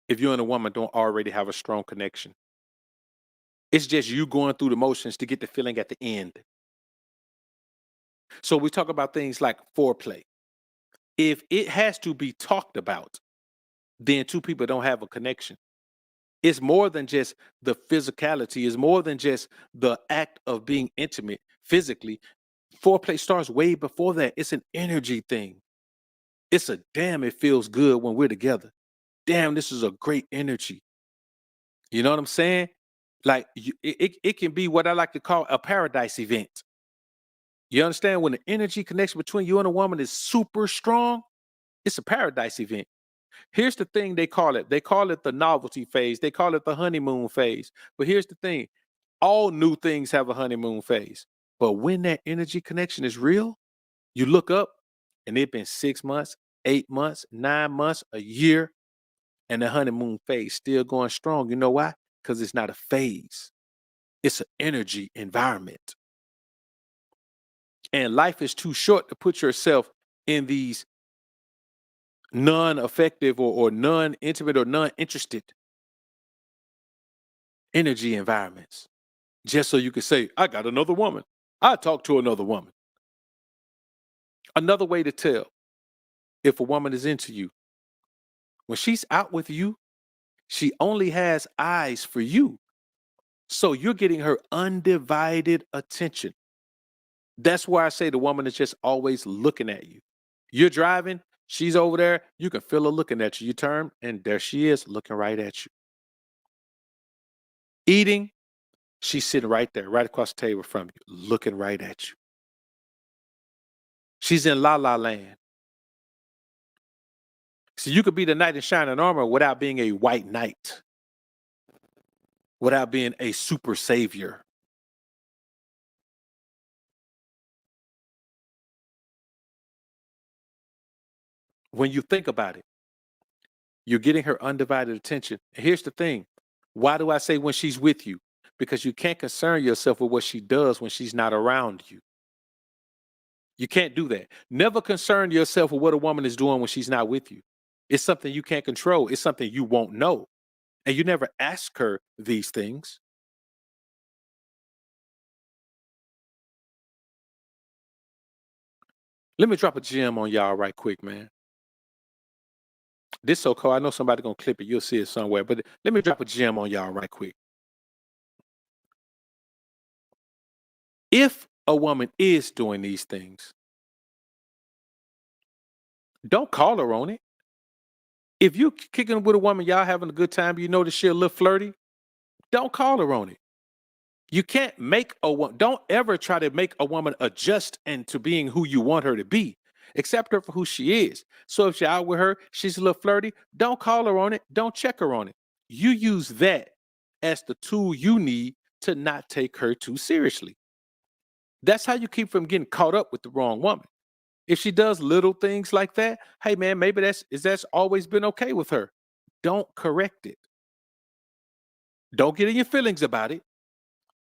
if you and a woman don't already have a strong connection. It's just you going through the motions to get the feeling at the end. So we talk about things like foreplay. If it has to be talked about, then two people don't have a connection. It's more than just the physicality. It's more than just the act of being intimate physically. Foreplay starts way before that. It's an energy thing. It's a damn, it feels good when we're together. Damn, this is a great energy. You know what I'm saying? Like it can be what I like to call a paradise event. You understand? When the energy connection between you and a woman is super strong, it's a paradise event. Here's the thing they call it. They call it the novelty phase. They call it the honeymoon phase. But here's the thing. All new things have a honeymoon phase. But when that energy connection is real, you look up and it's been 6 months, 8 months, 9 months, a year, and the honeymoon phase still going strong. You know why? Because it's not a phase. It's an energy environment. And life is too short to put yourself in these non-effective or non-intimate or non-interested energy environments just so you can say, I got another woman. I talked to another woman. Another way to tell if a woman is into you, when she's out with you, she only has eyes for you. So you're getting her undivided attention. That's why I say the woman is just always looking at you. You're driving, she's over there, you can feel her looking at you. You turn, and there she is looking right at you. Eating, she's sitting right there, right across the table from you, looking right at you. She's in la la land. So you could be the knight in shining armor without being a white knight, without being a super savior. When you think about it, you're getting her undivided attention. And here's the thing. Why do I say when she's with you? Because you can't concern yourself with what she does when she's not around you. You can't do that. Never concern yourself with what a woman is doing when she's not with you. It's something you can't control. It's something you won't know. And you never ask her these things. Let me drop a gem on y'all right quick, man. This so cool. I know somebody gonna clip it. You'll see it somewhere. But let me drop a gem on y'all right quick. If a woman is doing these things, don't call her on it. If you kicking with a woman, y'all having a good time, you know that she a little flirty, don't call her on it. You can't make a woman, don't ever try to make a woman adjust into being who you want her to be. Accept her for who she is. So if you're out with her, she's a little flirty, don't call her on it. Don't check her on it. You use that as the tool you need to not take her too seriously. That's how you keep from getting caught up with the wrong woman. If she does little things like that, hey man, maybe that's always been okay with her. Don't correct it. Don't get in your feelings about it.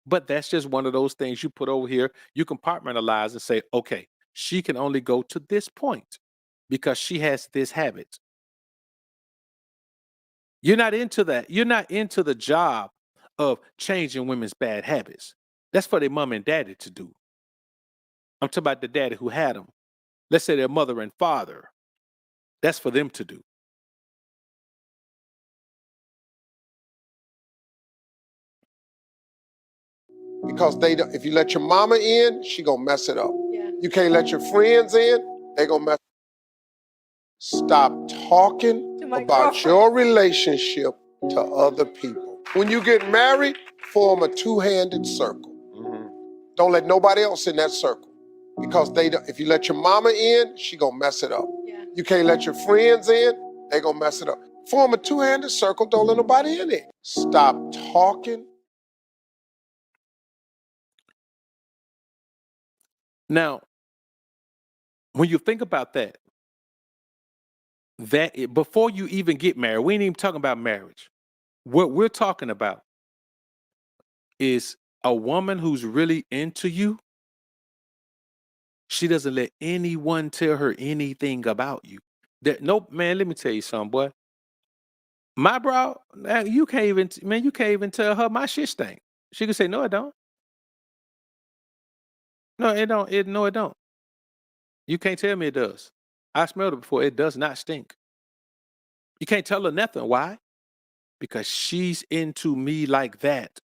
But that's just one of those things you put over here. You compartmentalize and say, okay, she can only go to this point because she has this habit. You're not into that. You're not into the job of changing women's bad habits. That's for their mom and daddy to do. I'm talking about the daddy who had them. Let's say their mother and father. That's for them to do. Because if you let your mama in, she gonna mess it up. Yeah. You can't let your friends in, they gonna mess. Stop talking about your relationship to other people. When you get married, form a two-handed circle. Don't let nobody else in that circle. Because if you let your mama in, she gonna mess it up. Yeah. You can't let your friends in, they gonna mess it up. Form a two-handed circle, don't let nobody in it. Stop talking. Now, when you think about that before you even get married, we ain't even talking about marriage. What we're talking about is a woman who's really into you. She doesn't let anyone tell her anything about you. Nope, man, let me tell you something, boy. My bro, you can't even tell her my shit stink. She can say, no, it don't. No, it don't. No, it don't. You can't tell me it does. I smelled it before. It does not stink. You can't tell her nothing. Why? Because she's into me like that.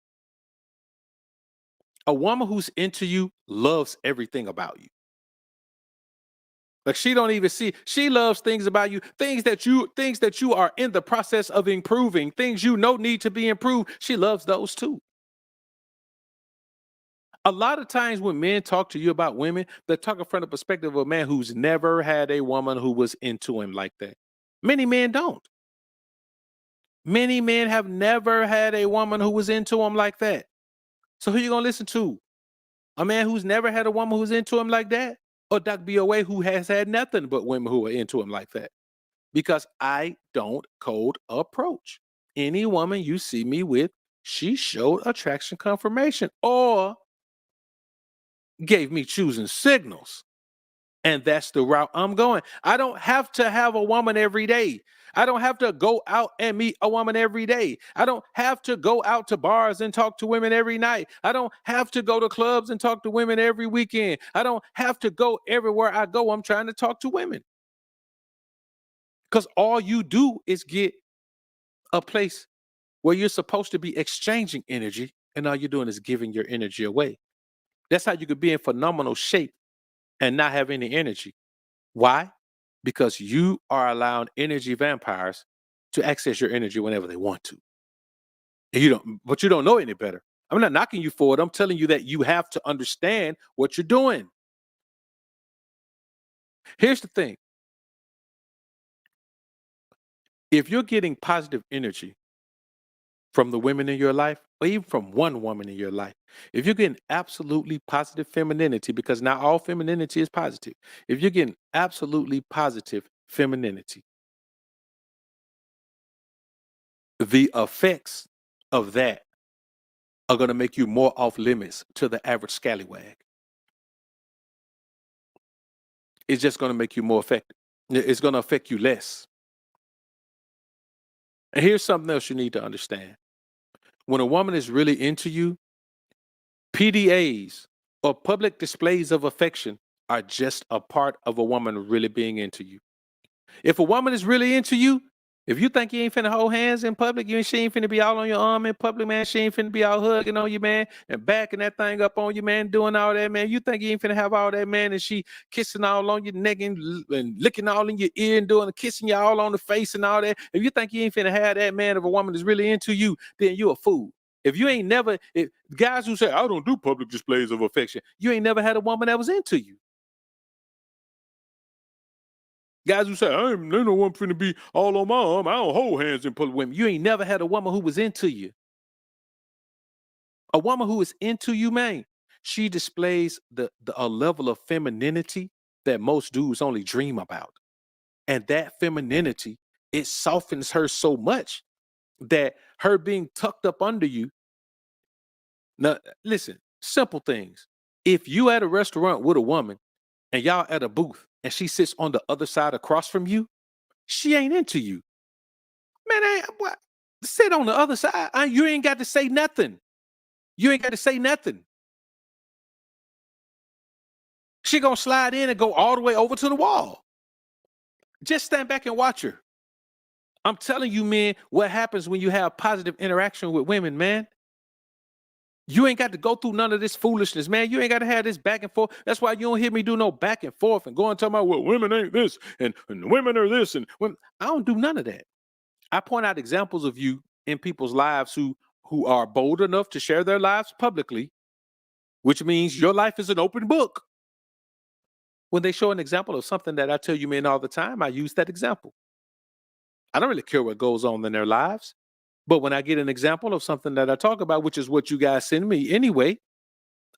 A woman who's into you loves everything about you. Like she don't even see, she loves things about you, things that you are in the process of improving, things you know need to be improved. She loves those too. A lot of times when men talk to you about women, they're talking from the perspective of a man who's never had a woman who was into him like that. Many men don't. Many men have never had a woman who was into them like that. So who you gonna listen to? A man who's never had a woman who's into him like that? Or Doc BOA who has had nothing but women who are into him like that? Because I don't cold approach. Any woman you see me with, she showed attraction confirmation or gave me choosing signals. And that's the route I'm going. I don't have to have a woman every day. I don't have to go out and meet a woman every day. I don't have to go out to bars and talk to women every night. I don't have to go to clubs and talk to women every weekend. I don't have to go everywhere I go. I'm trying to talk to women. Because all you do is get a place where you're supposed to be exchanging energy, and all you're doing is giving your energy away. That's how you could be in phenomenal shape and not have any energy. Why? Because you are allowing energy vampires to access your energy whenever they want to. And but you don't know any better. I'm not knocking you for it. I'm telling you that you have to understand what you're doing. Here's the thing. If you're getting positive energy from the women in your life, or even from one woman in your life, if you're getting absolutely positive femininity, because not all femininity is positive, if you're getting absolutely positive femininity, the effects of that are going to make you more off limits to the average scallywag. It's just going to make you more effective. It's going to affect you less. And here's something else you need to understand. When a woman is really into you, PDAs or public displays of affection are just a part of a woman really being into you. If a woman is really into you, if you think you ain't finna hold hands in public, she ain't finna be all on your arm in public, man. She ain't finna be out hugging on you, man, and backing that thing up on you, man, doing all that, man. You think you ain't finna have all that, man, and she kissing all on your neck and licking all in your ear and kissing you all on the face and all that. If you think you ain't finna have that, man, if a woman is really into you, then you a fool. If you ain't never, guys who say, I don't do public displays of affection, you ain't never had a woman that was into you. Guys who say, there no one finna be all on my arm. I don't hold hands in public women. You ain't never had a woman who was into you. A woman who is into you, man, she displays a level of femininity that most dudes only dream about. And that femininity, it softens her so much that her being tucked up under you. Now, listen, simple things. If you at a restaurant with a woman and y'all at a booth and she sits on the other side across from you, she ain't into you. Man, what? Sit on the other side. You ain't got to say nothing. You ain't got to say nothing. She gonna slide in and go all the way over to the wall. Just stand back and watch her. I'm telling you, man, what happens when you have positive interaction with women, man. You ain't got to go through none of this foolishness, man. You ain't got to have this back and forth. That's why you don't hear me do no back and forth and go and talk about, well, women ain't this and women are this and women. I don't do none of that. I point out examples of you in people's lives who are bold enough to share their lives publicly, which means your life is an open book. When they show an example of something that I tell you men all the time, I use that example. I don't really care what goes on in their lives. But when I get an example of something that I talk about, which is what you guys send me anyway,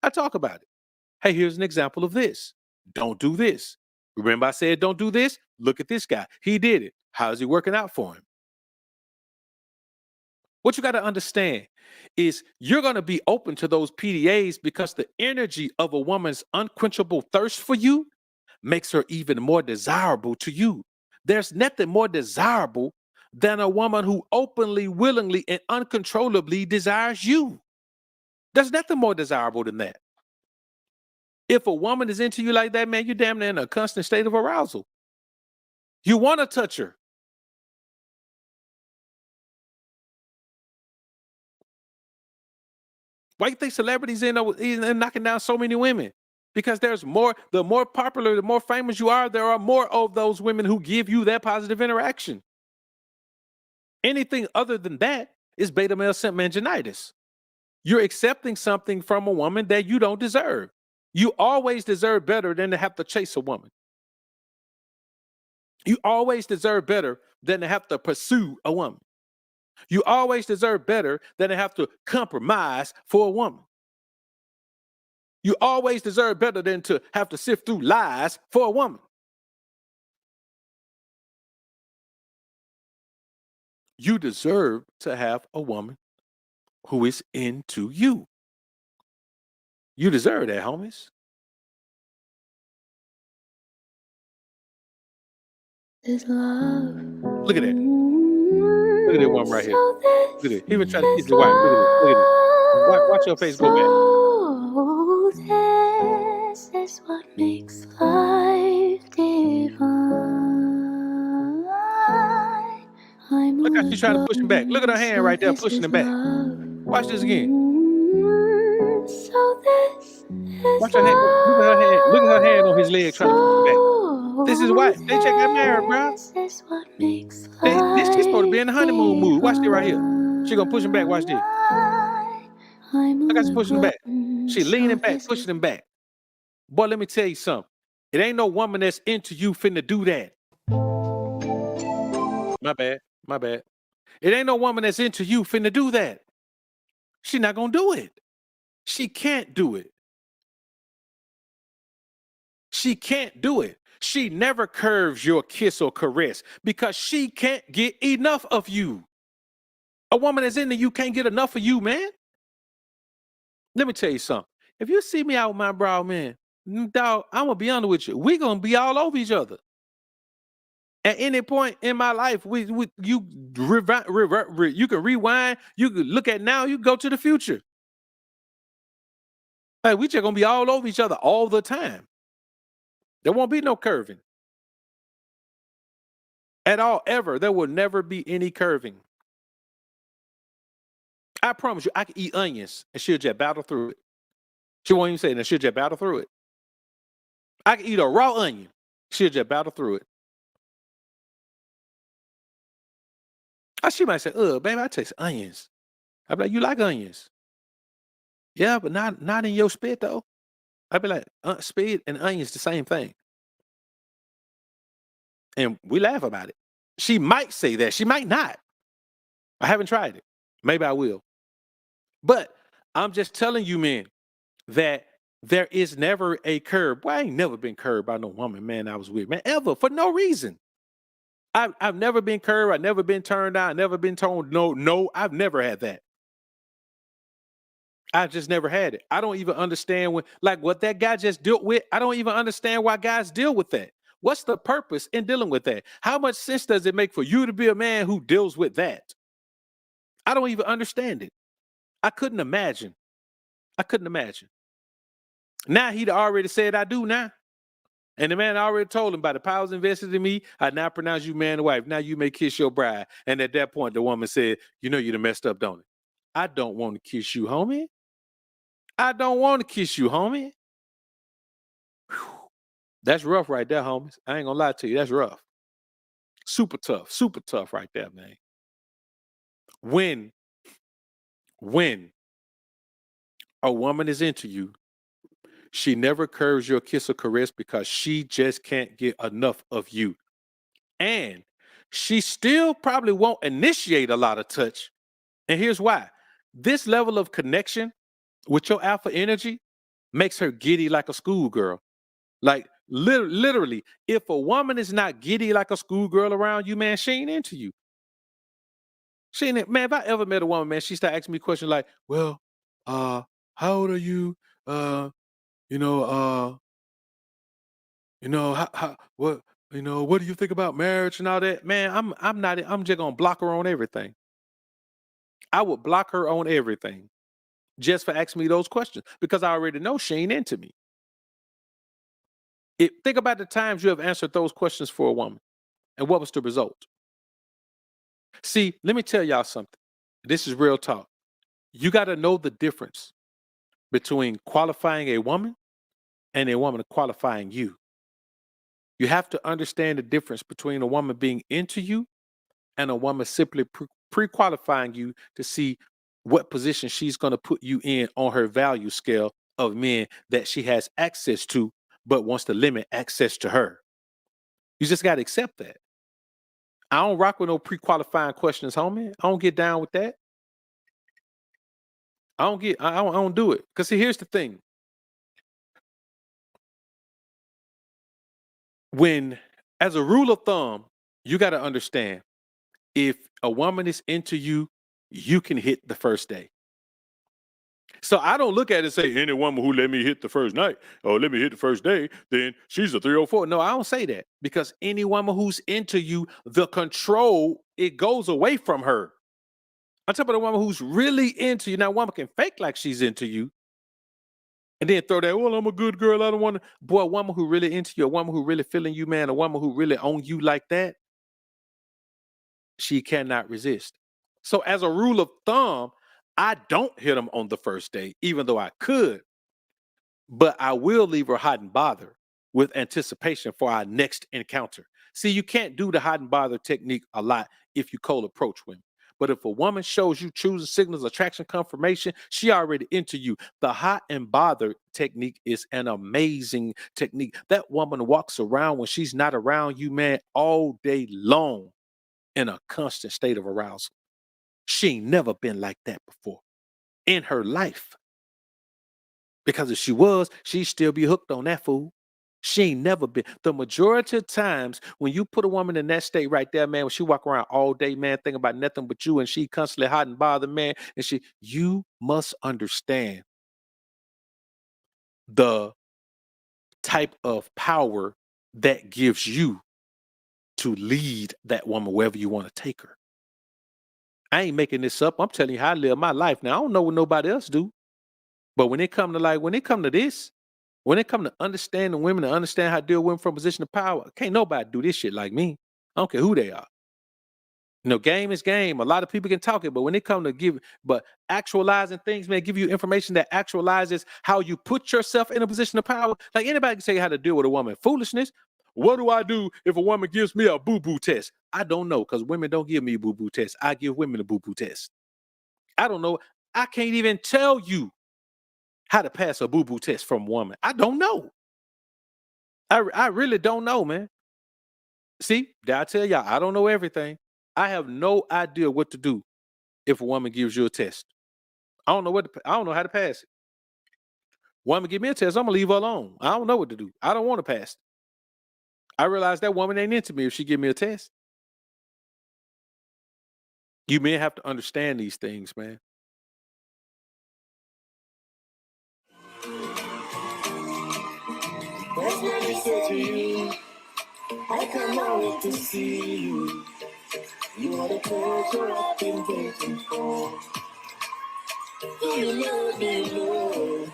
I talk about it. Hey, here's an example of this. Don't do this. Remember I said don't do this? Look at this guy. He did it. How's he working out for him? What you got to understand is you're going to be open to those PDAs because the energy of a woman's unquenchable thirst for you makes her even more desirable to you. There's nothing more desirable than a woman who openly, willingly, and uncontrollably desires you. There's nothing more desirable than that. If a woman is into you like that, man, you're damn near in a constant state of arousal. You want to touch her. Why do you think celebrities end up knocking down so many women? Because there's more, the more popular, the more famous you are, there are more of those women who give you that positive interaction. Anything other than that is beta male manginitis. You're accepting something from a woman that you don't deserve. You always deserve better than to have to chase a woman. You always deserve better than to have to pursue a woman. You always deserve better than to have to compromise for a woman. You always deserve better than to have to sift through lies for a woman. You deserve to have a woman who is into you. You deserve that, homies. This love. Look at that. Look at that one right here. Look at it. He even tried to kiss his wife. Look at it. Look at it. Watch your face go back. This is what makes life divine. Look how she's trying to push him back. Look at her hand right there pushing him back. Watch this again. Watch her hand. Look at her hand. Look at her hand on his leg trying to push him back. This is why they check got married, bro. This she's supposed to be in the honeymoon mood. Watch this right here. She gonna push him back. Watch this. Look how she's pushing him back. She leaning back, pushing him back. Boy, let me tell you something. It ain't no woman that's into you finna do that. My bad. My bad. It ain't no woman that's into you finna do that. She not gonna do it. She can't do it. She can't do it. She never curves your kiss or caress because she can't get enough of you. A woman that's into you can't get enough of you, man. Let me tell you something. If you see me out with my bro, man, dog, I'm gonna be honest with you. We gonna be all over each other. At any point in my life, you can rewind, you can look at now, you can go to the future. Like, we just gonna be all over each other all the time. There won't be no curving. At all, ever. There will never be any curving. I promise you, I can eat onions and she'll just battle through it. She won't even say that. She'll just battle through it. I can eat a raw onion. She'll just battle through it. She might say, baby, I taste onions. I'd be like, you like onions? Yeah, but not in your spit, though. I'd be like, spit and onions the same thing. And we laugh about it. She might say that. She might not. I haven't tried it. Maybe I will. But I'm just telling you, men, that There is never a curb. Well, I ain't never been curbed by no woman, man, I was with, man, ever, for no reason. I've never been curbed. I've never been turned down. Never been told no. I've never had that. I just never had it. I don't even understand what that guy just dealt with. I don't even understand why guys deal with that. What's the purpose in dealing with that? How much sense does it make for you to be a man who deals with that? I don't even understand it. I couldn't imagine. Now he'd already said I do now. And the man already told him, by the powers invested in me, I now pronounce you man and wife. Now you may kiss your bride. And at that point, the woman said, you know you done messed up, don't it? I don't want to kiss you, homie. I don't want to kiss you, homie. Whew. That's rough right there, homies. I ain't gonna lie to you. That's rough. Super tough right there, man. When a woman is into you, she never curves your kiss or caress because she just can't get enough of you. And she still probably won't initiate a lot of touch. And here's why. This level of connection with your alpha energy makes her giddy like a schoolgirl. Like literally, if a woman is not giddy like a schoolgirl around you, man, she ain't into you. She ain't, man, if I ever met a woman, man, she start asking me questions like, well, how old are you? You know, what, what do you think about marriage and all that? Man, I'm just gonna block her on everything. I would block her on everything just for asking me those questions because I already know she ain't into me. Think about the times you have answered those questions for a woman and what was the result. See, let me tell y'all something. This is real talk. You got to know the difference between qualifying a woman and a woman qualifying you. You have to understand the difference between a woman being into you and a woman simply pre-qualifying you to see what position she's going to put you in on her value scale of men that she has access to, but wants to limit access to her. You just got to accept that. I don't rock with no pre-qualifying questions, homie. I don't get down with that. I don't do it. Because see, here's the thing. As a rule of thumb, you got to understand, if a woman is into you, you can hit the first day. So I don't look at it and say, any woman who let me hit the first night or let me hit the first day, then she's a 304. No, I don't say that, because any woman who's into you, the control, it goes away from her. I'm talking about a woman who's really into you. Now, a woman can fake like she's into you and then throw that, well, I'm a good girl, I don't want to. Boy, a woman who really into you, a woman who really feeling you, man, a woman who really own you like that, she cannot resist. So as a rule of thumb, I don't hit them on the first day, even though I could, but I will leave her hot and bothered with anticipation for our next encounter. See, you can't do the hot and bother technique a lot if you cold approach women. But if a woman shows you choosing signals, attraction, confirmation, she already into you. The hot and bother technique is an amazing technique. That woman walks around when she's not around you, man, all day long in a constant state of arousal. She ain't never been like that before in her life. Because if she was, she'd still be hooked on that fool. She ain't never been. The majority of times when you put a woman in that state right there, man, when she walk around all day, man, thinking about nothing but you, and she constantly hot and bothered, man, and you must understand the type of power that gives you to lead that woman wherever you want to take her. I ain't making this up. I'm telling you how I live my life. Now, I don't know what nobody else do. But when it come to this, when it come to understanding women and understand how to deal with women from a position of power, can't nobody do this shit like me. I don't care who they are. Game is game. A lot of people can talk it, but when it come to actualizing things, man, give you information that actualizes how you put yourself in a position of power. Like, anybody can tell you how to deal with a woman. Foolishness. What do I do if a woman gives me a boo-boo test? I don't know, because women don't give me a boo-boo test. I give women a boo-boo test. I don't know. I can't even tell you how to pass a boo-boo test from a woman. I don't know. I really don't know, man. See, did I tell y'all, I don't know everything. I have no idea what to do if a woman gives you a test. I don't know how to pass it. Woman give me a test, I'm gonna leave her alone. I don't know what to do. I don't want to pass. I realize that woman ain't into me if she give me a test. You men have to understand these things, man. That's what they say to you. I cannot wait to see you. You are the pleasure I've been waiting for. Do you know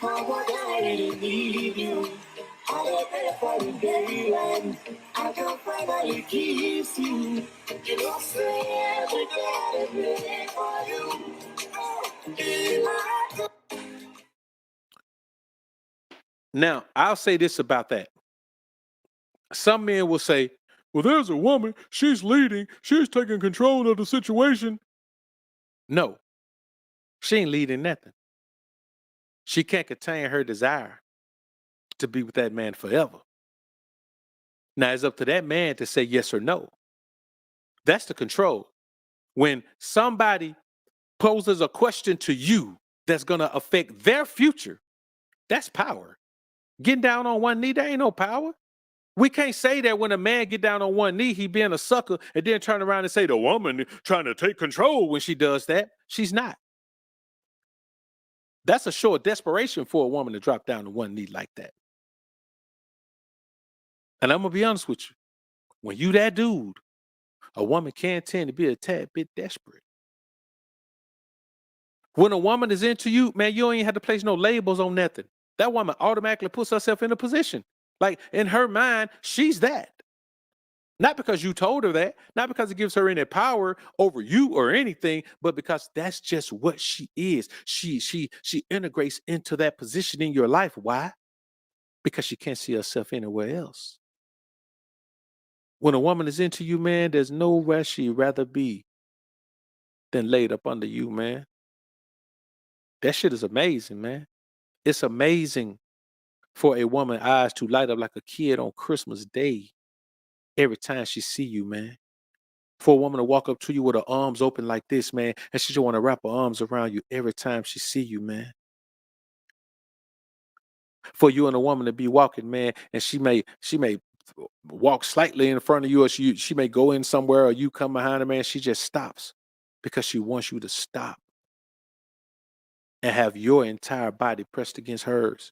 how would I really need you? I don't pay for the day when I can finally kiss you. You know, say every day I pray for you. Be my Now, I'll say this about that. Some men will say, well, there's a woman, she's leading, she's taking control of the situation. No, she ain't leading nothing. She can't contain her desire to be with that man forever. Now, it's up to that man to say yes or no. That's the control. When somebody poses a question to you that's going to affect their future, that's power. Getting down on one knee, there ain't no power. We can't say that when a man get down on one knee, he being a sucker, and then turn around and say the woman trying to take control when she does that. She's not. That's a show of desperation for a woman to drop down to one knee like that. And I'm going to be honest with you. When you that dude, a woman can tend to be a tad bit desperate. When a woman is into you, man, you don't even have to place no labels on nothing. That woman automatically puts herself in a position. Like, in her mind, she's that. Not because you told her that, not because it gives her any power over you or anything, but because that's just what she is. She integrates into that position in your life. Why? Because she can't see herself anywhere else. When a woman is into you, man, there's nowhere she'd rather be than laid up under you, man. That shit is amazing, man. It's amazing for a woman's eyes to light up like a kid on Christmas Day every time she see you, man. For a woman to walk up to you with her arms open like this, man, and she just want to wrap her arms around you every time she see you, man. For you and a woman to be walking, man, and she may walk slightly in front of you, or she may go in somewhere, or you come behind her, man, she just stops because she wants you to stop and have your entire body pressed against hers.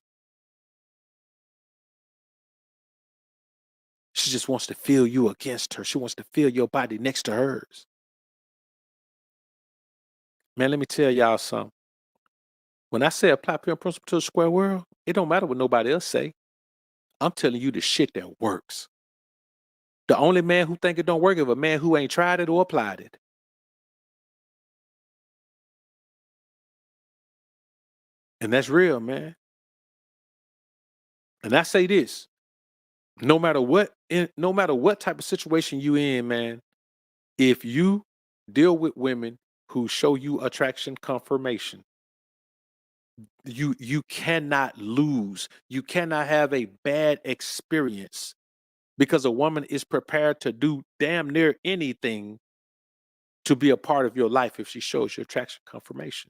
She just wants to feel you against her. She wants to feel your body next to hers. Man, let me tell y'all something. When I say apply pure principle to the square world, it don't matter what nobody else say. I'm telling you the shit that works. The only man who think it don't work is a man who ain't tried it or applied it. And that's real, man. And I say this, no matter what type of situation you in, man, if you deal with women who show you attraction confirmation, you cannot lose. You cannot have a bad experience, because a woman is prepared to do damn near anything to be a part of your life if she shows you attraction confirmation.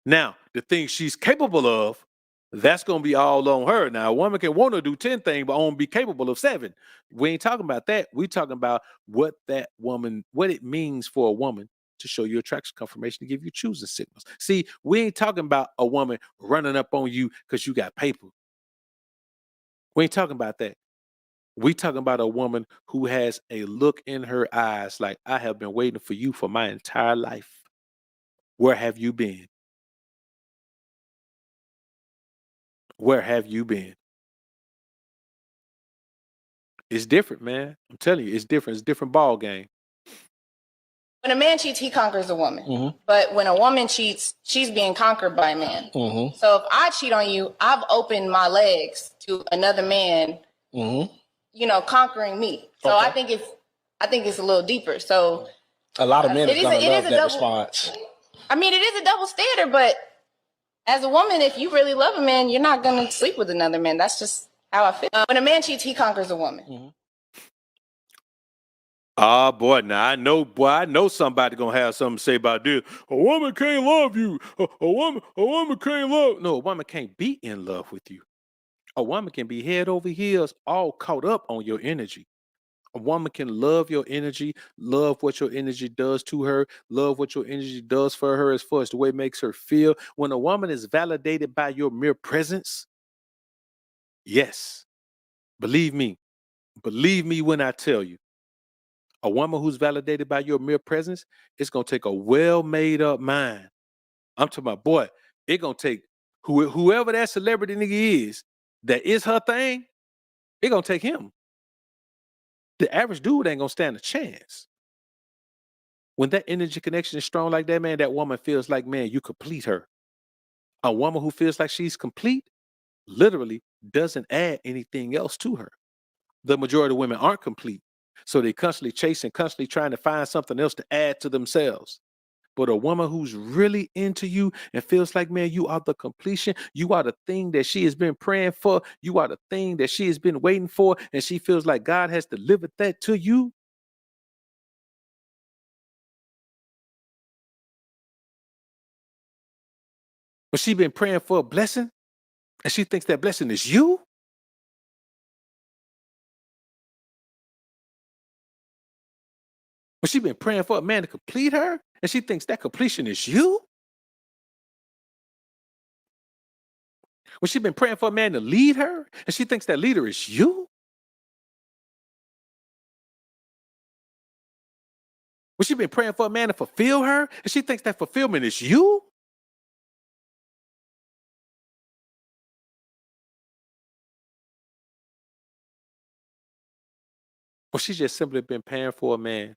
Now, the things she's capable of, that's going to be all on her. Now, a woman can want to do 10 things, but only be capable of 7. We ain't talking about that. We talking about what it means for a woman to show you attraction confirmation, to give you choosing signals. See, we ain't talking about a woman running up on you because you got paper. We ain't talking about that. We talking about a woman who has a look in her eyes like, I have been waiting for you for my entire life. Where have you been? Where have you been? It's different, man. I'm telling you, it's different. It's a different ball game. When a man cheats, he conquers a woman. But when a woman cheats, she's being conquered by a man. So if I cheat on you, I've opened my legs to another man, conquering me. So I think it's a little deeper. So a lot of men are gonna love that response. I mean, it is a double standard, but as a woman, if you really love a man, you're not gonna sleep with another man. That's just how I feel. When a man cheats, he conquers a woman. Ah, boy, now I know somebody gonna have something to say about this. A woman can't love you. A woman can't love. No, a woman can't be in love with you. A woman can be head over heels, all caught up on your energy. A woman can love your energy, love what your energy does to her, love what your energy does for her as far as the way it makes her feel. When a woman is validated by your mere presence, yes, believe me, believe me when I tell you, a woman who's validated by your mere presence, it's gonna take a well made up mind. I'm talking about, boy, it gonna take whoever that celebrity nigga is that is her thing, it gonna take him. The average dude ain't gonna stand a chance. When that energy connection is strong like that, man, that woman feels like, man, you complete her. A woman who feels like she's complete literally doesn't add anything else to her. The majority of women aren't complete. So they constantly chasing, constantly trying to find something else to add to themselves. But a woman who's really into you and feels like, man, you are the completion, you are the thing that she has been praying for, you are the thing that she has been waiting for, and she feels like God has delivered that to you. But she been praying for a blessing, and she thinks that blessing is you. But she been praying for a man to complete her, and she thinks that completion is you. When she been praying for a man to lead her, and she thinks that leader is you. When she been praying for a man to fulfill her, and she thinks that fulfillment is you. Well, she's just simply been paying for a man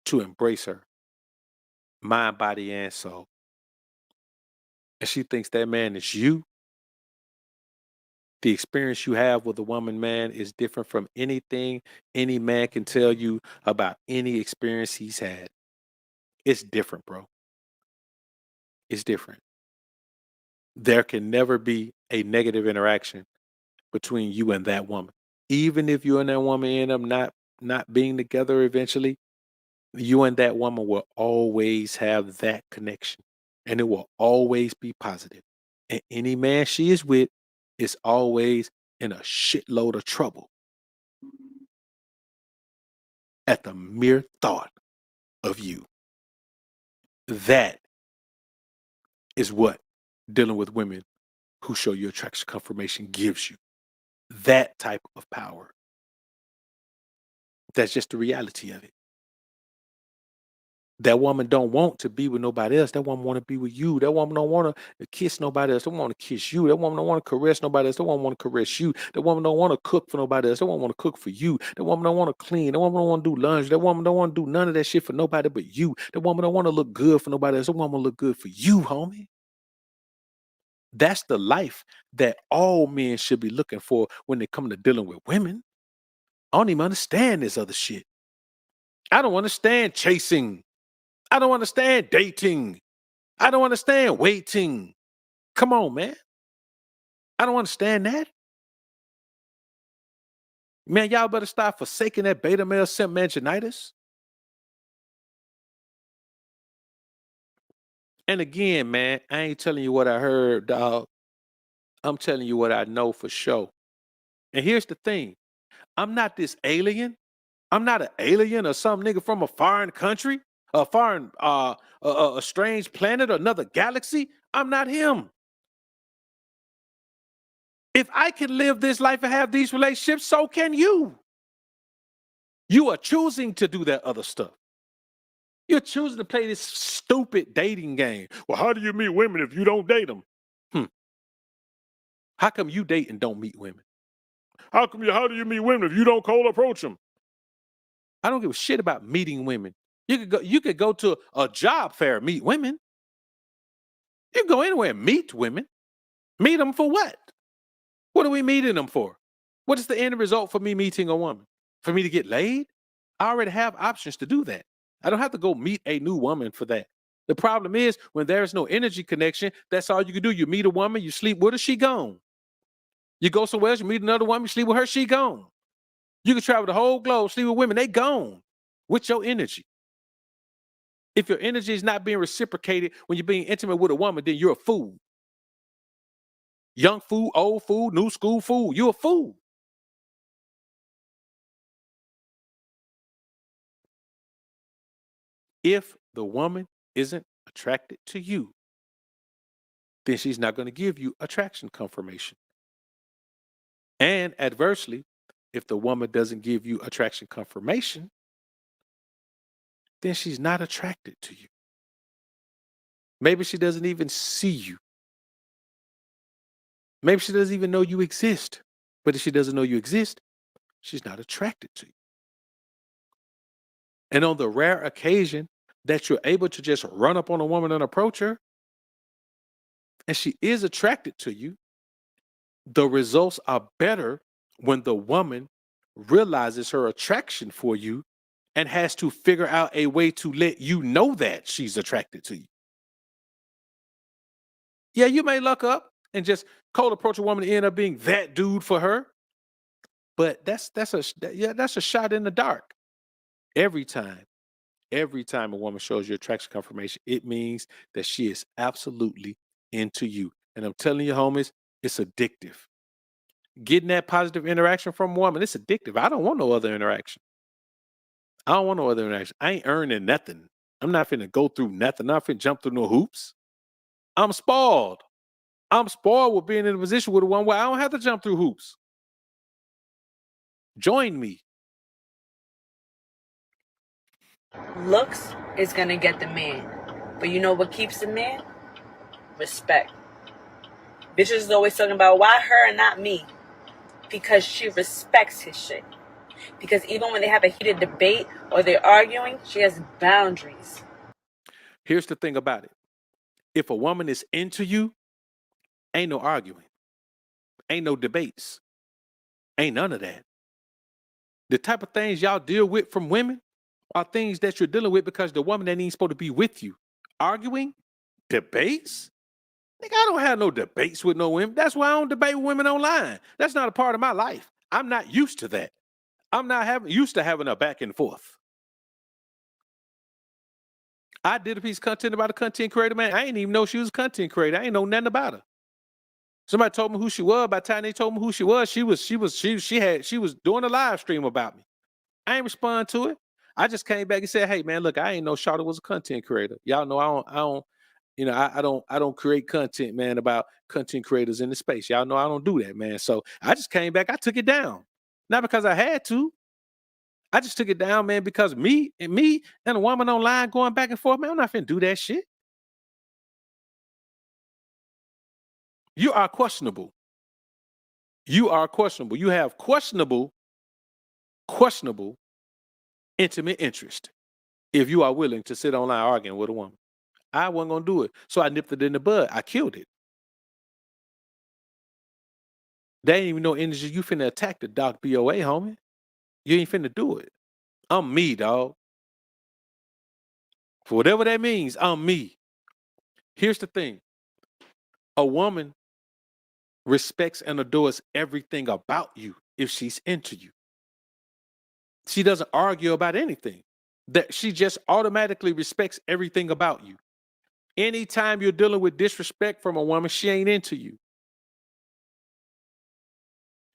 to embrace her, mind, body, and soul. And she thinks that man is you. The experience you have with a woman, man, is different from anything any man can tell you about any experience he's had. It's different, bro. It's different. There can never be a negative interaction between you and that woman. Even if you and that woman end up not being together eventually, you and that woman will always have that connection, and it will always be positive. And any man she is with is always in a shitload of trouble at the mere thought of you. That is what dealing with women who show you attraction confirmation gives you. That type of power. That's just the reality of it. That woman don't want to be with nobody else. That woman want to be with you. That woman don't want to kiss nobody else. That woman want to kiss you. That woman don't want to caress nobody else. That woman want to caress you. That woman don't want to cook for nobody else. That woman want to cook for you. That woman don't want to clean. That woman don't want to do laundry. That woman don't want to do none of that shit for nobody but you. That woman don't want to look good for nobody else. That woman want to look good for you, homie. That's the life that all men should be looking for when they come to dealing with women. I don't even understand this other shit. I don't understand chasing. I don't understand dating. I don't understand waiting. Come on, man. I don't understand that. Man, y'all better stop forsaking that beta male simp manginitis. And again, man, I ain't telling you what I heard, dog. I'm telling you what I know for sure. And here's the thing. I'm not this alien. I'm not an alien or some nigga from a foreign country, a foreign, a strange planet, or another galaxy. I'm not him. If I can live this life and have these relationships, so can you. You are choosing to do that other stuff. You're choosing to play this stupid dating game. Well, how do you meet women if you don't date them? How come you date and don't meet women? How do you meet women if you don't cold approach them? I don't give a shit about meeting women. You could go to a job fair, meet women. You can go anywhere and meet women. Meet them for what? What are we meeting them for? What is the end result for me meeting a woman? For me to get laid? I already have options to do that. I don't have to go meet a new woman for that. The problem is when there's no energy connection, that's all you can do. You meet a woman, you sleep with her, she gone. You go somewhere else, you meet another woman, you sleep with her, she gone. You can travel the whole globe, sleep with women, they gone with your energy. If your energy is not being reciprocated when you're being intimate with a woman, then you're a fool. Young fool, old fool, new school fool, you're a fool. If the woman isn't attracted to you, then she's not going to give you attraction confirmation. And adversely, if the woman doesn't give you attraction confirmation, then she's not attracted to you. Maybe she doesn't even see you. Maybe she doesn't even know you exist. But if she doesn't know you exist, she's not attracted to you. And on the rare occasion that you're able to just run up on a woman and approach her, and she is attracted to you, the results are better when the woman realizes her attraction for you and has to figure out a way to let you know that she's attracted to you. Yeah, you may luck up and just cold approach a woman and end up being that dude for her, but that's a shot in the dark. Every time a woman shows you attraction confirmation, it means that she is absolutely into you. And I'm telling you, homies, it's addictive. Getting that positive interaction from a woman, it's addictive. I don't want no other interaction. I ain't earning nothing. I'm not finna go through nothing. I'm not finna jump through no hoops. I'm spoiled. I'm spoiled with being in a position with a woman where I don't have to jump through hoops. Join me. Looks is gonna get the man. But you know what keeps the man? Respect. Bitches is always talking about why her and not me. Because she respects his shit. Because even when they have a heated debate or they're arguing, she has boundaries. Here's the thing about it. If a woman is into you, ain't no arguing. Ain't no debates. Ain't none of that. The type of things y'all deal with from women are things that you're dealing with because the woman that ain't supposed to be with you. Arguing? Debates? Nigga, I don't have no debates with no women. That's why I don't debate with women online. That's not a part of my life. I'm not used to that. I'm not used to having a back and forth. I did a piece of content about a content creator, man. I didn't even know she was a content creator. I ain't know nothing about her. Somebody told me who she was. By the time they told me who she was, she was doing a live stream about me. I ain't respond to it. I just came back and said, "Hey, man, look, I ain't know Charlotte was a content creator. Y'all know I don't create content, man, about content creators in the space. Y'all know I don't do that, man. So I just came back. I took it down, not because I had to. I just took it down, man, because me and a woman online going back and forth, man, I'm not finna do that shit. You are questionable. You are questionable. You have questionable intimate interest if you are willing to sit online arguing with a woman. I wasn't gonna do it. So I nipped it in the bud. I killed it. There ain't even no energy. You finna attack the Doc BOA, homie. You ain't finna do it. I'm me, dog. For whatever that means, I'm me. Here's the thing. A woman respects and adores everything about you if she's into you. She doesn't argue about anything. That she just automatically respects everything about you. Anytime you're dealing with disrespect from a woman, she ain't into you.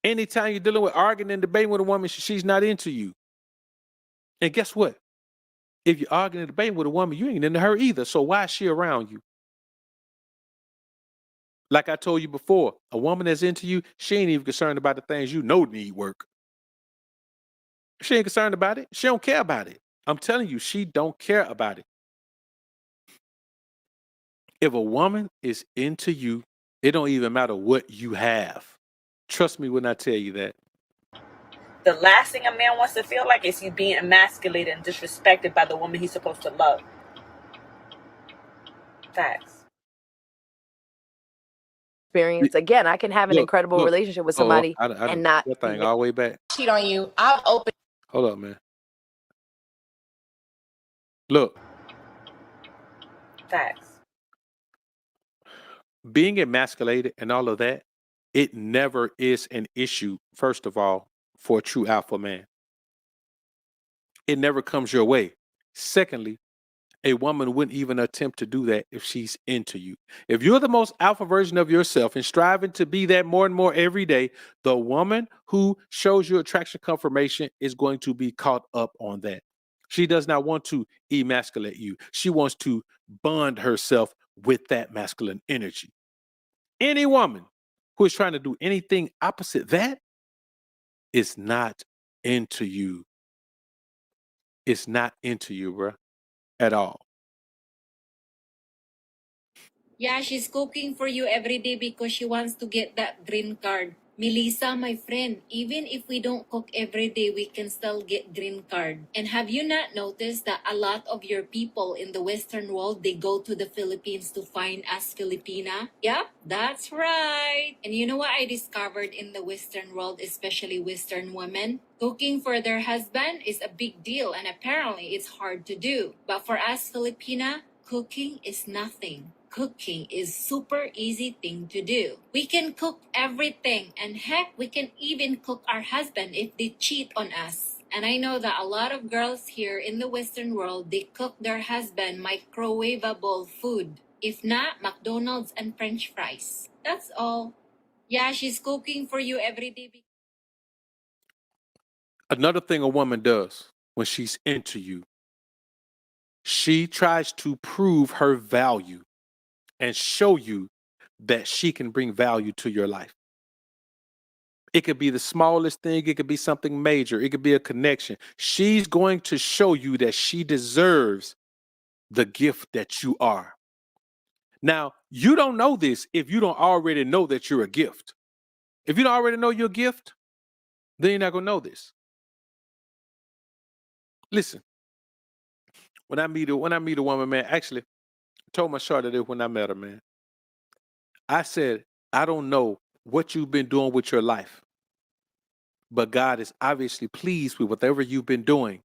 Anytime you're dealing with arguing and debating with a woman, she's not into you. And guess what? If you're arguing and debating with a woman, you ain't into her either. So why is she around you? Like I told you before, a woman that's into you, she ain't even concerned about the things you know need work. She ain't concerned about it. She don't care about it. I'm telling you, she don't care about it. If a woman is into you, it don't even matter what you have. Trust me when I tell you that. The last thing a man wants to feel like is he's being emasculated and disrespected by the woman he's supposed to love. Facts. Experience. Again, I can have an incredible relationship with somebody and not that thing all the way back. Cheat on you. I've opened. Hold up, man. Look. Facts. Being emasculated and all of that, it never is an issue, first of all, for a true alpha man. It never comes your way. Secondly, a woman wouldn't even attempt to do that if she's into you. If you're the most alpha version of yourself and striving to be that more and more every day, the woman who shows you attraction confirmation is going to be caught up on that. She does not want to emasculate you. She wants to bond herself with that masculine energy. Any woman who is trying to do anything opposite that is not into you. It's not into you, bruh, at all. Yeah, she's cooking for you every day because she wants to get that green card. Melissa, my friend, even if we don't cook every day, we can still get green card. And have you not noticed that a lot of your people in the Western world, they go to the Philippines to find us Filipina? Yep, that's right. And you know what I discovered in the Western world, especially Western women? Cooking for their husband is a big deal, and apparently it's hard to do. But for us Filipina, cooking is nothing. Cooking is super easy thing to do. We can cook everything, and heck, we can even cook our husband if they cheat on us. And I know that a lot of girls here in the Western world, they cook their husband microwavable food. If not, McDonald's and French fries. That's all. Yeah, she's cooking for you every day. Another thing a woman does when she's into you, she tries to prove her value and show you that she can bring value to your life. It could be the smallest thing. It could be something major. It could be a connection. She's going to show you that she deserves the gift that you are. Now, you don't know this if you don't already know that you're a gift. If you don't already know you're a gift, then you're not going to know this. Listen, when I meet a woman, man, actually, I told my shorty this when I met her, man. I said, I don't know what you've been doing with your life, but God is obviously pleased with whatever you've been doing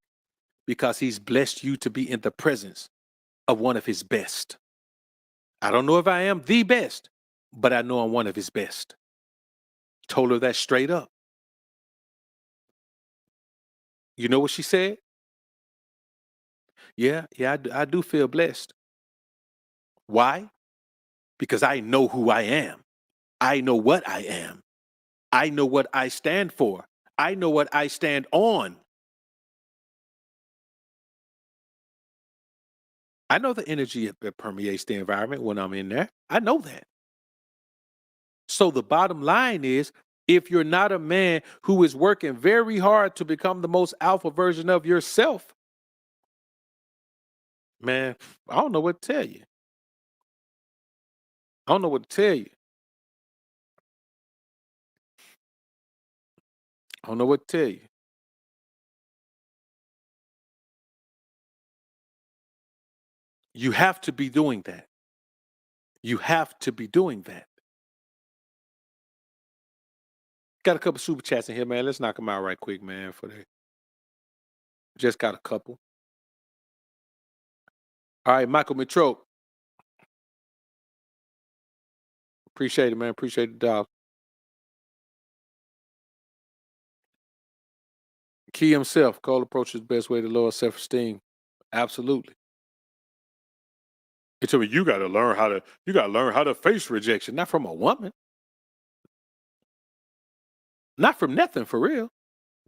because he's blessed you to be in the presence of one of his best. I don't know if I am the best, but I know I'm one of his best. Told her that straight up. You know what she said? Yeah, I do feel blessed. Why? Because I know who I am. I know what I am. I know what I stand for. I know what I stand on. I know the energy that permeates the environment when I'm in there. I know that. So the bottom line is, if you're not a man who is working very hard to become the most alpha version of yourself, man, I don't know what to tell you. I don't know what to tell you. I don't know what to tell you. You have to be doing that. You have to be doing that. Got a couple super chats in here, man. Let's knock them out right quick, man. Just got a couple. All right, Michael Mitrope. Appreciate it, man. Appreciate the dog. Key himself. Cole approach is the best way to lower self-esteem. Absolutely. He told me you gotta learn how to face rejection, not from a woman. Not from nothing, for real.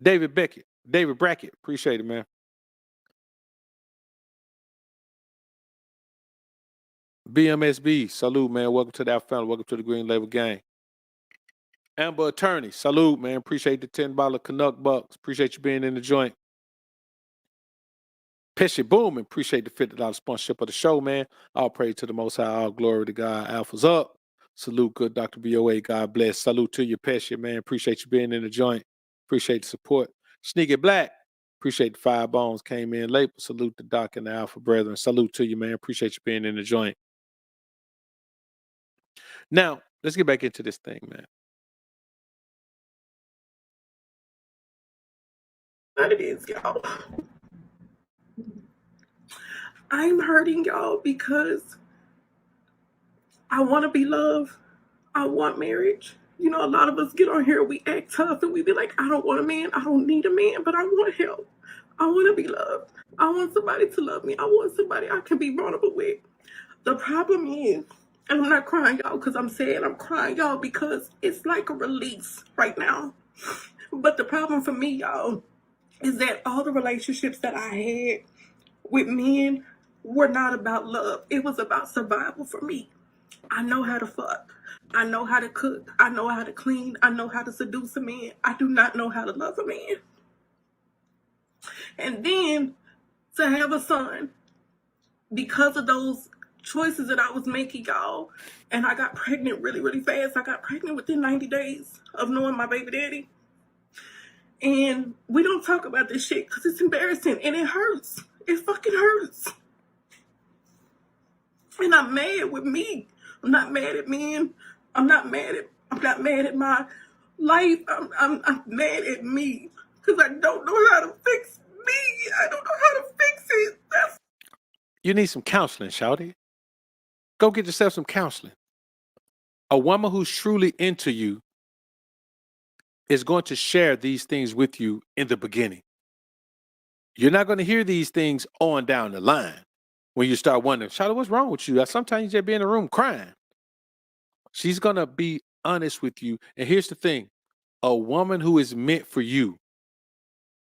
David Brackett. Appreciate it, man. BMSB, salute, man. Welcome to the Alpha Family. Welcome to the Green Label Gang. Amber Attorney, salute, man. Appreciate the $10 Canuck bucks. Appreciate you being in the joint. Pesci Boom, appreciate the $50 sponsorship of the show, man. All praise to the Most High, all glory to God. Alpha's up. Salute, good Dr. BOA. God bless. Salute to you, Pesci, man. Appreciate you being in the joint. Appreciate the support. Sneaky Black, appreciate the 5 bones. Came in late, but salute the Doc and the Alpha brethren. Salute to you, man. Appreciate you being in the joint. Now, let's get back into this thing, man. What it is, y'all. I'm hurting y'all because I want to be loved. I want marriage. You know, a lot of us get on here, we act tough, and we be like, I don't want a man, I don't need a man, but I want help. I want to be loved. I want somebody to love me. I want somebody I can be vulnerable with. The problem is, and I'm not crying, y'all, because I'm sad. I'm crying, y'all, because it's like a release right now. But the problem for me, y'all, is that all the relationships that I had with men were not about love. It was about survival for me. I know how to fuck. I know how to cook. I know how to clean. I know how to seduce a man. I do not know how to love a man. And then to have a son, because of those choices that I was making, y'all, and I got pregnant really, really fast. I got pregnant within 90 days of knowing my baby daddy. And we don't talk about this shit because it's embarrassing and it hurts. It fucking hurts. And I'm mad with me. I'm not mad at men. I'm not mad at my life. I'm mad at me because I don't know how to fix me. I don't know how to fix it. You need some counseling, shawty. Go get yourself some counseling. A woman who's truly into you is going to share these things with you in the beginning. You're not going to hear these things on down the line when you start wondering, Charlotte, what's wrong with you? Sometimes you just be in the room crying. She's going to be honest with you. And here's the thing. A woman who is meant for you,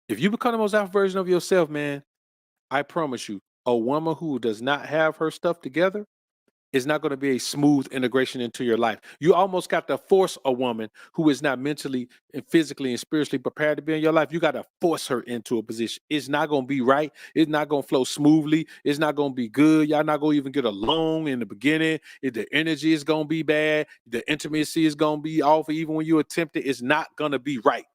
if you become the most alpha version of yourself, man, I promise you, a woman who does not have her stuff together is not going to be a smooth integration into your life. You almost got to force a woman who is not mentally and physically and spiritually prepared to be in your life. You got to force her into a position. It's not going to be right. It's not going to flow smoothly. It's not going to be good. Y'all not going to even get along in the beginning. The energy is going to be bad. The intimacy is going to be off. Even when you attempt it, it's not going to be right.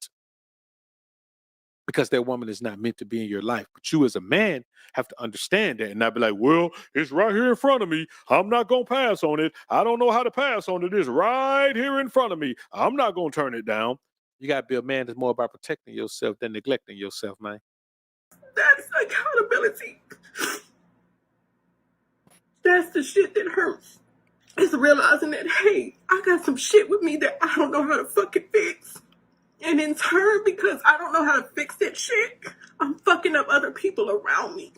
Because that woman is not meant to be in your life. But you as a man have to understand that and not be like, well, it's right here in front of me. I'm not going to pass on it. I don't know how to pass on it. It's right here in front of me. I'm not going to turn it down. You got to be a man that's more about protecting yourself than neglecting yourself, man. That's accountability. That's the shit that hurts. It's realizing that, hey, I got some shit with me that I don't know how to fucking fix. And in turn, because I don't know how to fix that shit, I'm fucking up other people around me.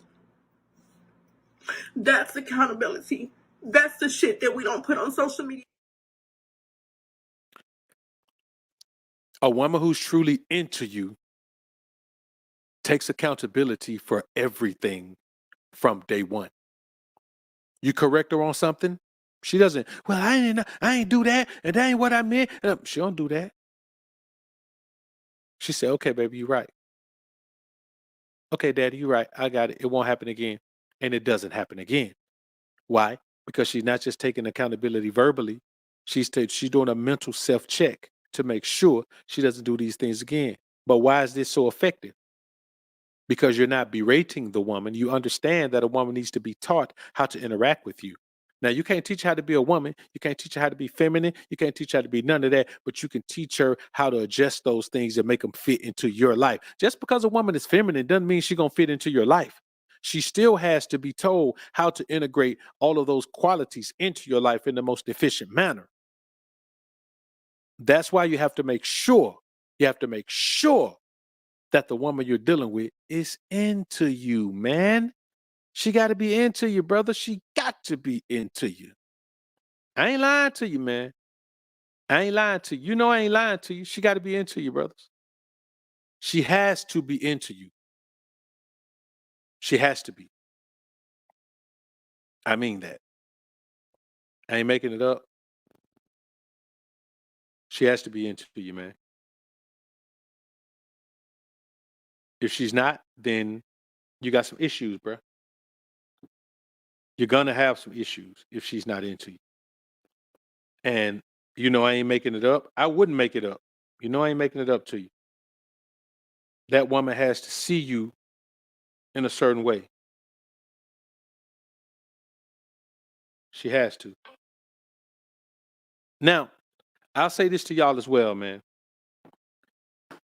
That's accountability. That's the shit that we don't put on social media. A woman who's truly into you takes accountability for everything from day one. You correct her on something, she doesn't, well, I ain't do that, and that ain't what I meant. She don't do that. She said, okay, baby, you're right. Okay, daddy, you're right. I got it. It won't happen again. And it doesn't happen again. Why? Because she's not just taking accountability verbally. She's doing a mental self-check to make sure she doesn't do these things again. But why is this so effective? Because you're not berating the woman. You understand that a woman needs to be taught how to interact with you. Now, you can't teach her how to be a woman. You can't teach her how to be feminine. You can't teach her how to be none of that. But you can teach her how to adjust those things and make them fit into your life. Just because a woman is feminine doesn't mean she's going to fit into your life. She still has to be told how to integrate all of those qualities into your life in the most efficient manner. That's why you have to make sure that the woman you're dealing with is into you, man. She got to be into you, brother. She got to be into you. I ain't lying to you, man. I ain't lying to you. You know I ain't lying to you. She got to be into you, brothers. She has to be into you. She has to be. I mean that. I ain't making it up. She has to be into you, man. If she's not, then you got some issues, bro. You're going to have some issues if she's not into you. And you know I ain't making it up. I wouldn't make it up. You know I ain't making it up to you. That woman has to see you in a certain way. She has to. Now, I'll say this to y'all as well, man.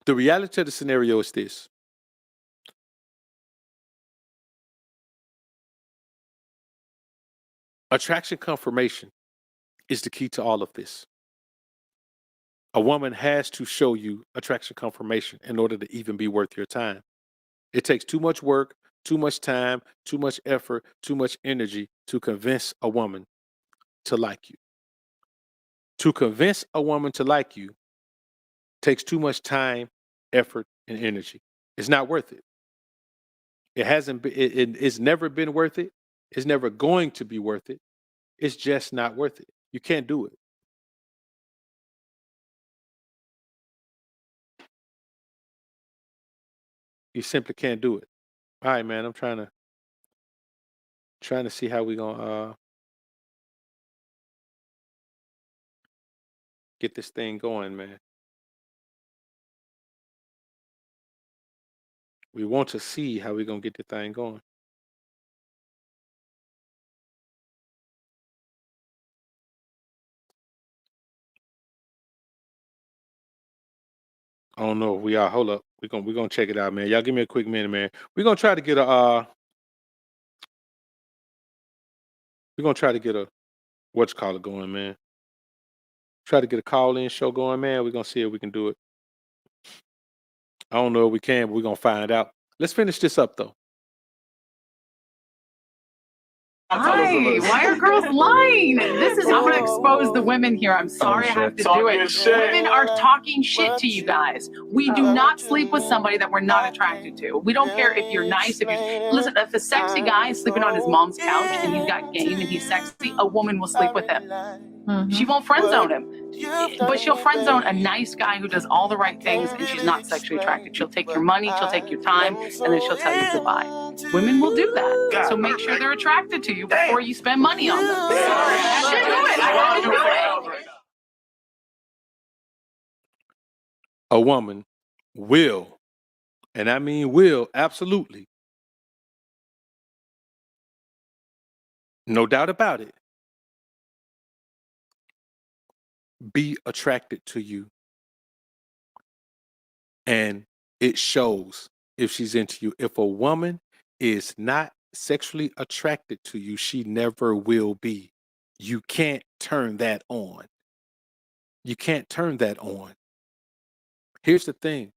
The reality of the scenario is this. Attraction confirmation is the key to all of this. A woman has to show you attraction confirmation in order to even be worth your time. It takes too much work, too much time, too much effort, too much energy to convince a woman to like you. To convince a woman to like you takes too much time, effort, and energy. It's not worth it. It hasn't been, it's never been worth it. It's never going to be worth it. It's just not worth it. You can't do it. You simply can't do it. All right, man. I'm trying to see how we gonna get this thing going, man. We want to see how we gonna get the thing going. I don't know if we are. Hold up. We're gonna check it out, man. Y'all give me a quick minute, man. We're gonna try to get a what's call it going, man. Try to get a call-in show going, man. We're gonna see if we can do it. I don't know if we can, but we're gonna find out. Let's finish this up though. Hi, why are girls lying? I'm gonna expose the women here. I'm sorry I have to do it. Women are talking shit to you guys. We do not sleep with somebody that we're not attracted to. We don't care if you're nice, listen, if a sexy guy is sleeping on his mom's couch and he's got game and he's sexy, a woman will sleep with him. She won't friend zone him. But she'll friend zone a nice guy who does all the right things and she's not sexually attracted. She'll take your money, she'll take your time, and then she'll tell you goodbye. Women will do that. So make sure they're attracted to you before you spend money on them. I have to do it. A woman will, and I mean will, absolutely, no doubt about it, be attracted to you. And it shows if she's into you. If a woman is not sexually attracted to you, she never will be. You can't turn that on. You can't turn that on. Here's the thing.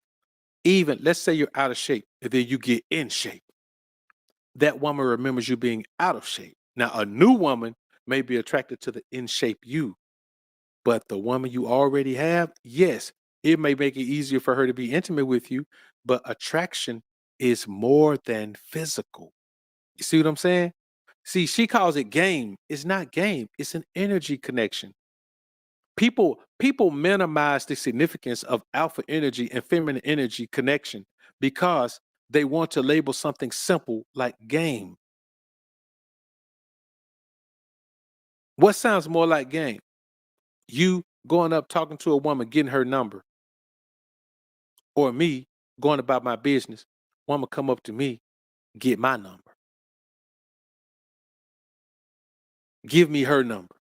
Even, let's say you're out of shape, and then you get in shape. That woman remembers you being out of shape. Now, a new woman may be attracted to the in shape you, but the woman you already have, yes, it may make it easier for her to be intimate with you, but attraction is more than physical. You see what I'm saying? See, she calls it game. It's not game. It's an energy connection. People minimize the significance of alpha energy and feminine energy connection because they want to label something simple like game. What sounds more like game? You going up talking to a woman, getting her number, or me going about my business, woman come up to me, get my number. Give me her number.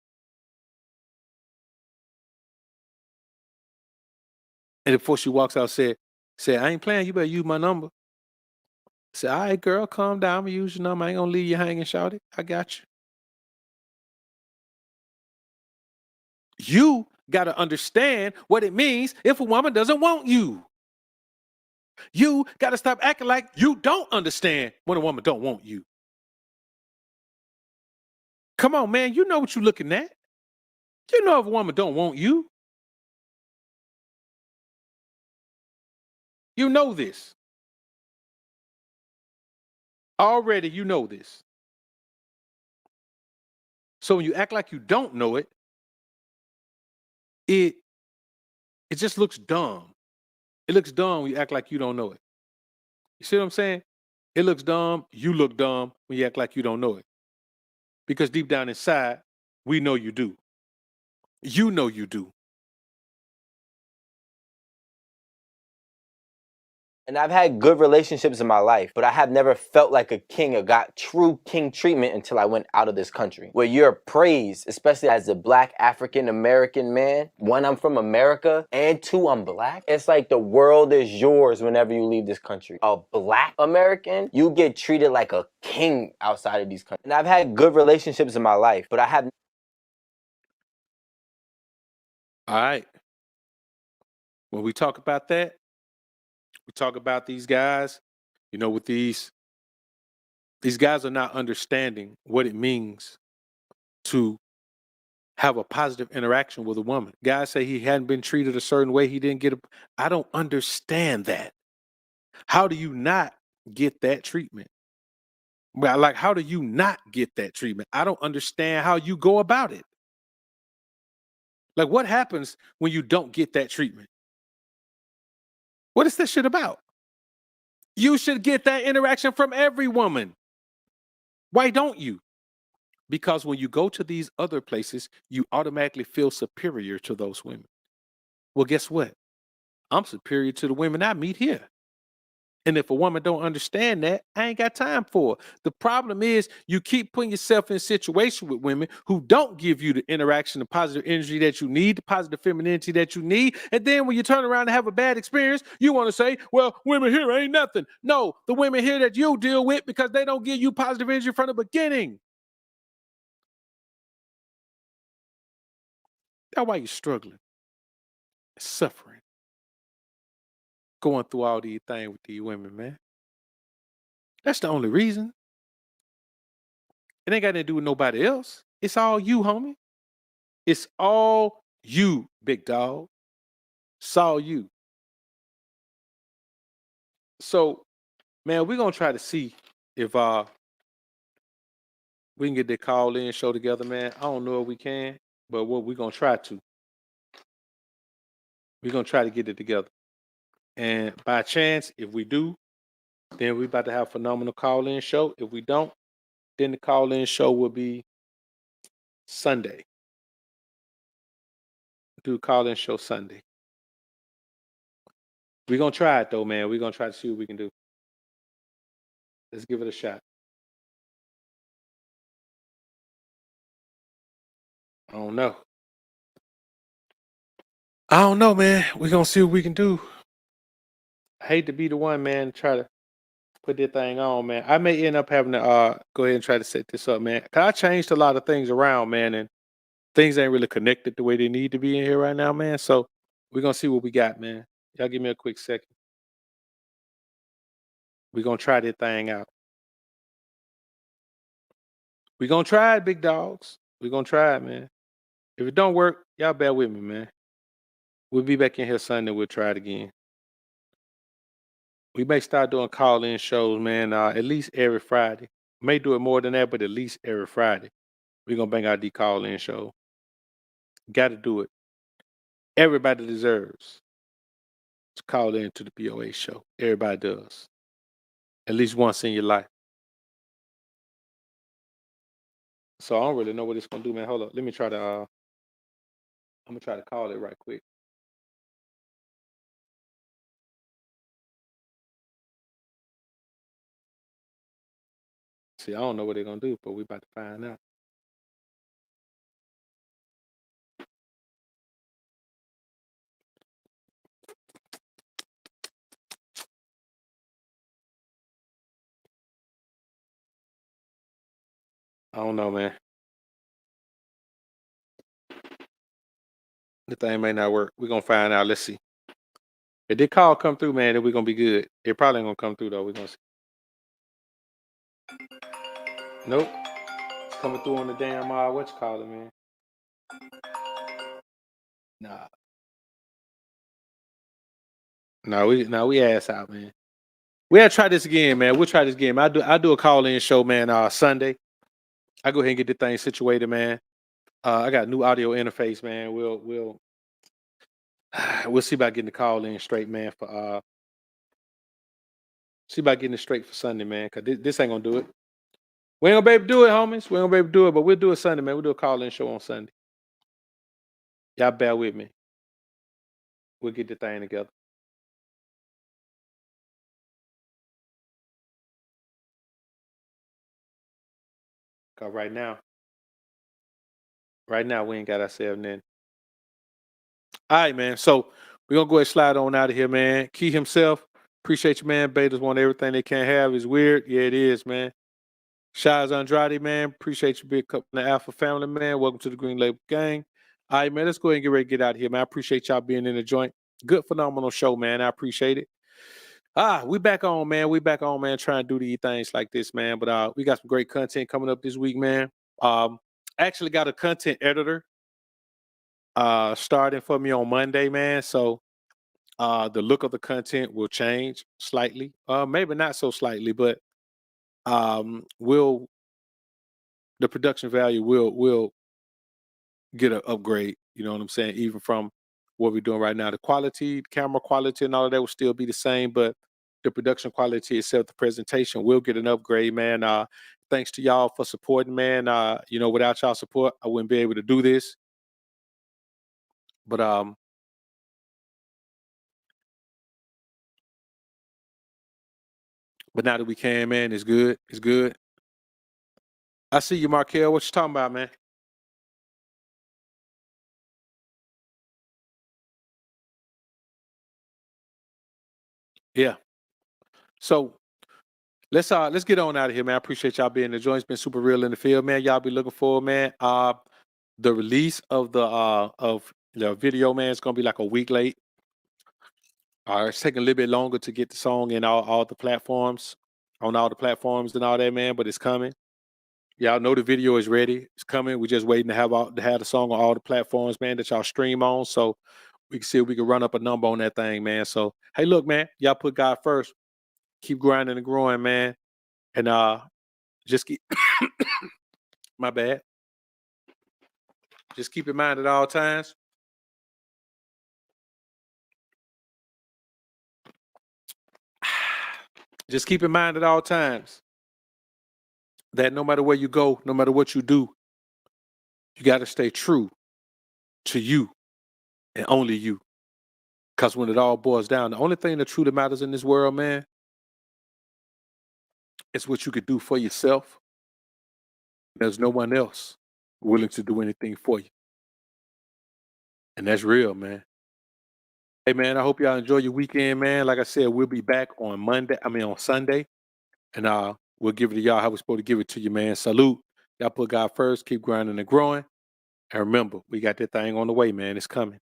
And before she walks out, say, I ain't playing, you better use my number. Say, all right, girl, calm down. I'm gonna use your number. I ain't gonna leave you hanging, shout it. I got you. You gotta understand what it means if a woman doesn't want you. You gotta stop acting like you don't understand when a woman don't want you. Come on, man. You know what you're looking at. You know if a woman don't want you. You know this. Already you know this. So when you act like you don't know it, it just looks dumb. It looks dumb when you act like you don't know it. You see what I'm saying? It looks dumb. You look dumb when you act like you don't know it. Because deep down inside, we know you do. You know you do. And I've had good relationships in my life, but I have never felt like a king or got true king treatment until I went out of this country, where you're praised, especially as a Black African American man. One, I'm from America, and two, I'm Black. It's like the world is yours whenever you leave this country. A Black American, you get treated like a king outside of these countries. And I've had good relationships in my life, but I have. All right. When we talk about that, we talk about these guys, with these guys are not understanding what it means to have a positive interaction with a woman. Guys say he hadn't been treated a certain way, he didn't get I don't understand that. How do you not get that treatment? Well, like, how do you not get that treatment? I don't understand how you go about it. Like, what happens when you don't get that treatment? What is this shit about? You should get that interaction from every woman. Why don't you? Because when you go to these other places, you automatically feel superior to those women. Well, guess what? I'm superior to the women I meet here. And if a woman don't understand that, I ain't got time for her. The problem is you keep putting yourself in a situation with women who don't give you the interaction, the positive energy that you need, the positive femininity that you need. And then when you turn around and have a bad experience, you want to say, well, women here ain't nothing. No, the women here that you deal with, because they don't give you positive energy from the beginning. That's why you're struggling, suffering, going through all these things with these women, man. That's the only reason. It ain't got nothing to do with nobody else. It's all you, homie. It's all you, big dog. It's all you. So, man, we're gonna try to see if we can get that call in show together, man. I don't know if we can, but what we're gonna try to. We're gonna try to get it together. And by chance, if we do, then we about to have a phenomenal call in show. If we don't, then the call in show will be Sunday. Do call in show Sunday. We're gonna try it though, man. We're gonna try to see what we can do. Let's give it a shot. I don't know. I don't know, man. We're gonna see what we can do. I hate to be the one, man, to try to put that thing on, man. I may end up having to go ahead and try to set this up, man. 'Cause I changed a lot of things around, man, and things ain't really connected the way they need to be in here right now, man. So we're gonna see what we got, man. Y'all give me a quick second. We're gonna try that thing out. We're gonna try it, big dogs. We're gonna try it, man. If it don't work, y'all bear with me, man. We'll be back in here Sunday. We'll try it again. We may start doing call-in shows, man, at least every Friday. May do it more than that, but at least every Friday. We're gonna bang out the call-in show. Gotta do it. Everybody deserves to call in to the BOA show. Everybody does. At least once in your life. So I don't really know what it's gonna do, man. Hold up. Let me try to I'm gonna try to call it right quick. See, I don't know what they're gonna do, but we about to find out. I don't know, man. The thing may not work. We're gonna find out. Let's see. If the call come through, man, then we're gonna be good. It probably ain't gonna come through though. We're gonna see. Nope. It's coming through on the damn what you call it, man. Nah. No, we ass out, man. We'll try this again, man. We'll try this again. I do a call-in show, man, Sunday. I go ahead and get the thing situated, man. I got a new audio interface, man. We'll see about getting the call in straight, man, for see about getting it straight for Sunday, man, because this ain't gonna do it. We ain't gonna be able to do it, homies. We ain't gonna be able to do it, but we'll do it Sunday, man. We'll do a call-in show on Sunday. Y'all bear with me. We'll get the thing together. Cause right now, we ain't got ourselves in. All right, man. So we're gonna go ahead and slide on out of here, man. Key himself. Appreciate you, man. Betas want everything they can't have. Is weird. Yeah, it is, man. Shaz Andrade, man. Appreciate you, big cup in the Alpha family, man. Welcome to the Green Label Gang. All right, man. Let's go ahead and get ready to get out of here, man. I appreciate y'all being in the joint. Good, phenomenal show, man. I appreciate it. We back on, man. We back on, man. Trying to do these things like this, man. But we got some great content coming up this week, man. Actually got a content editor starting for me on Monday, man. So the look of the content will change slightly. Maybe not so slightly, but the production value will get an upgrade. You know what I'm saying? Even from what we're doing right now, the quality, camera quality, and all of that will still be the same, but the production quality itself, the presentation will get an upgrade, man. Thanks to y'all for supporting, man. Without y'all support, I wouldn't be able to do this. But now that we can, man, it's good. It's good. I see you, Markel. What you talking about, man? Yeah. So let's get on out of here, man. I appreciate y'all being in the joint. It's been super real in the field, man. Y'all be looking forward, man. The release of the video, man, it's gonna be like a week late. It's taking a little bit longer to get the song in all the platforms, on all the platforms and all that, man. But it's coming. Y'all know the video is ready. It's coming. We're just waiting to have the song on all the platforms, man, that y'all stream on, so we can see if we can run up a number on that thing, man. So hey, look, man, y'all put God first. Keep grinding and growing, man. And just keep my bad. Just keep in mind at all times. Just keep in mind at all times that no matter where you go, no matter what you do, you got to stay true to you and only you. Because when it all boils down, the only thing that truly matters in this world, man, is what you could do for yourself. There's no one else willing to do anything for you. And that's real, man. Hey, man, I hope y'all enjoy your weekend, man. Like I said, we'll be back on Sunday. And we'll give it to y'all how we're supposed to give it to you, man. Salute. Y'all put God first. Keep grinding and growing. And remember, we got that thing on the way, man. It's coming.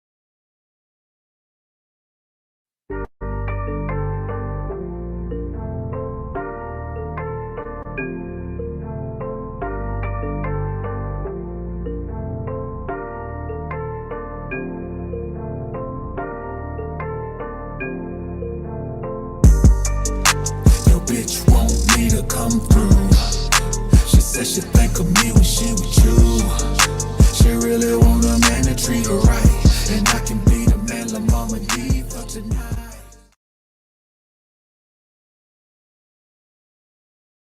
Bitch want me to come through. She said she think of me when she with you. She really want a man to treat her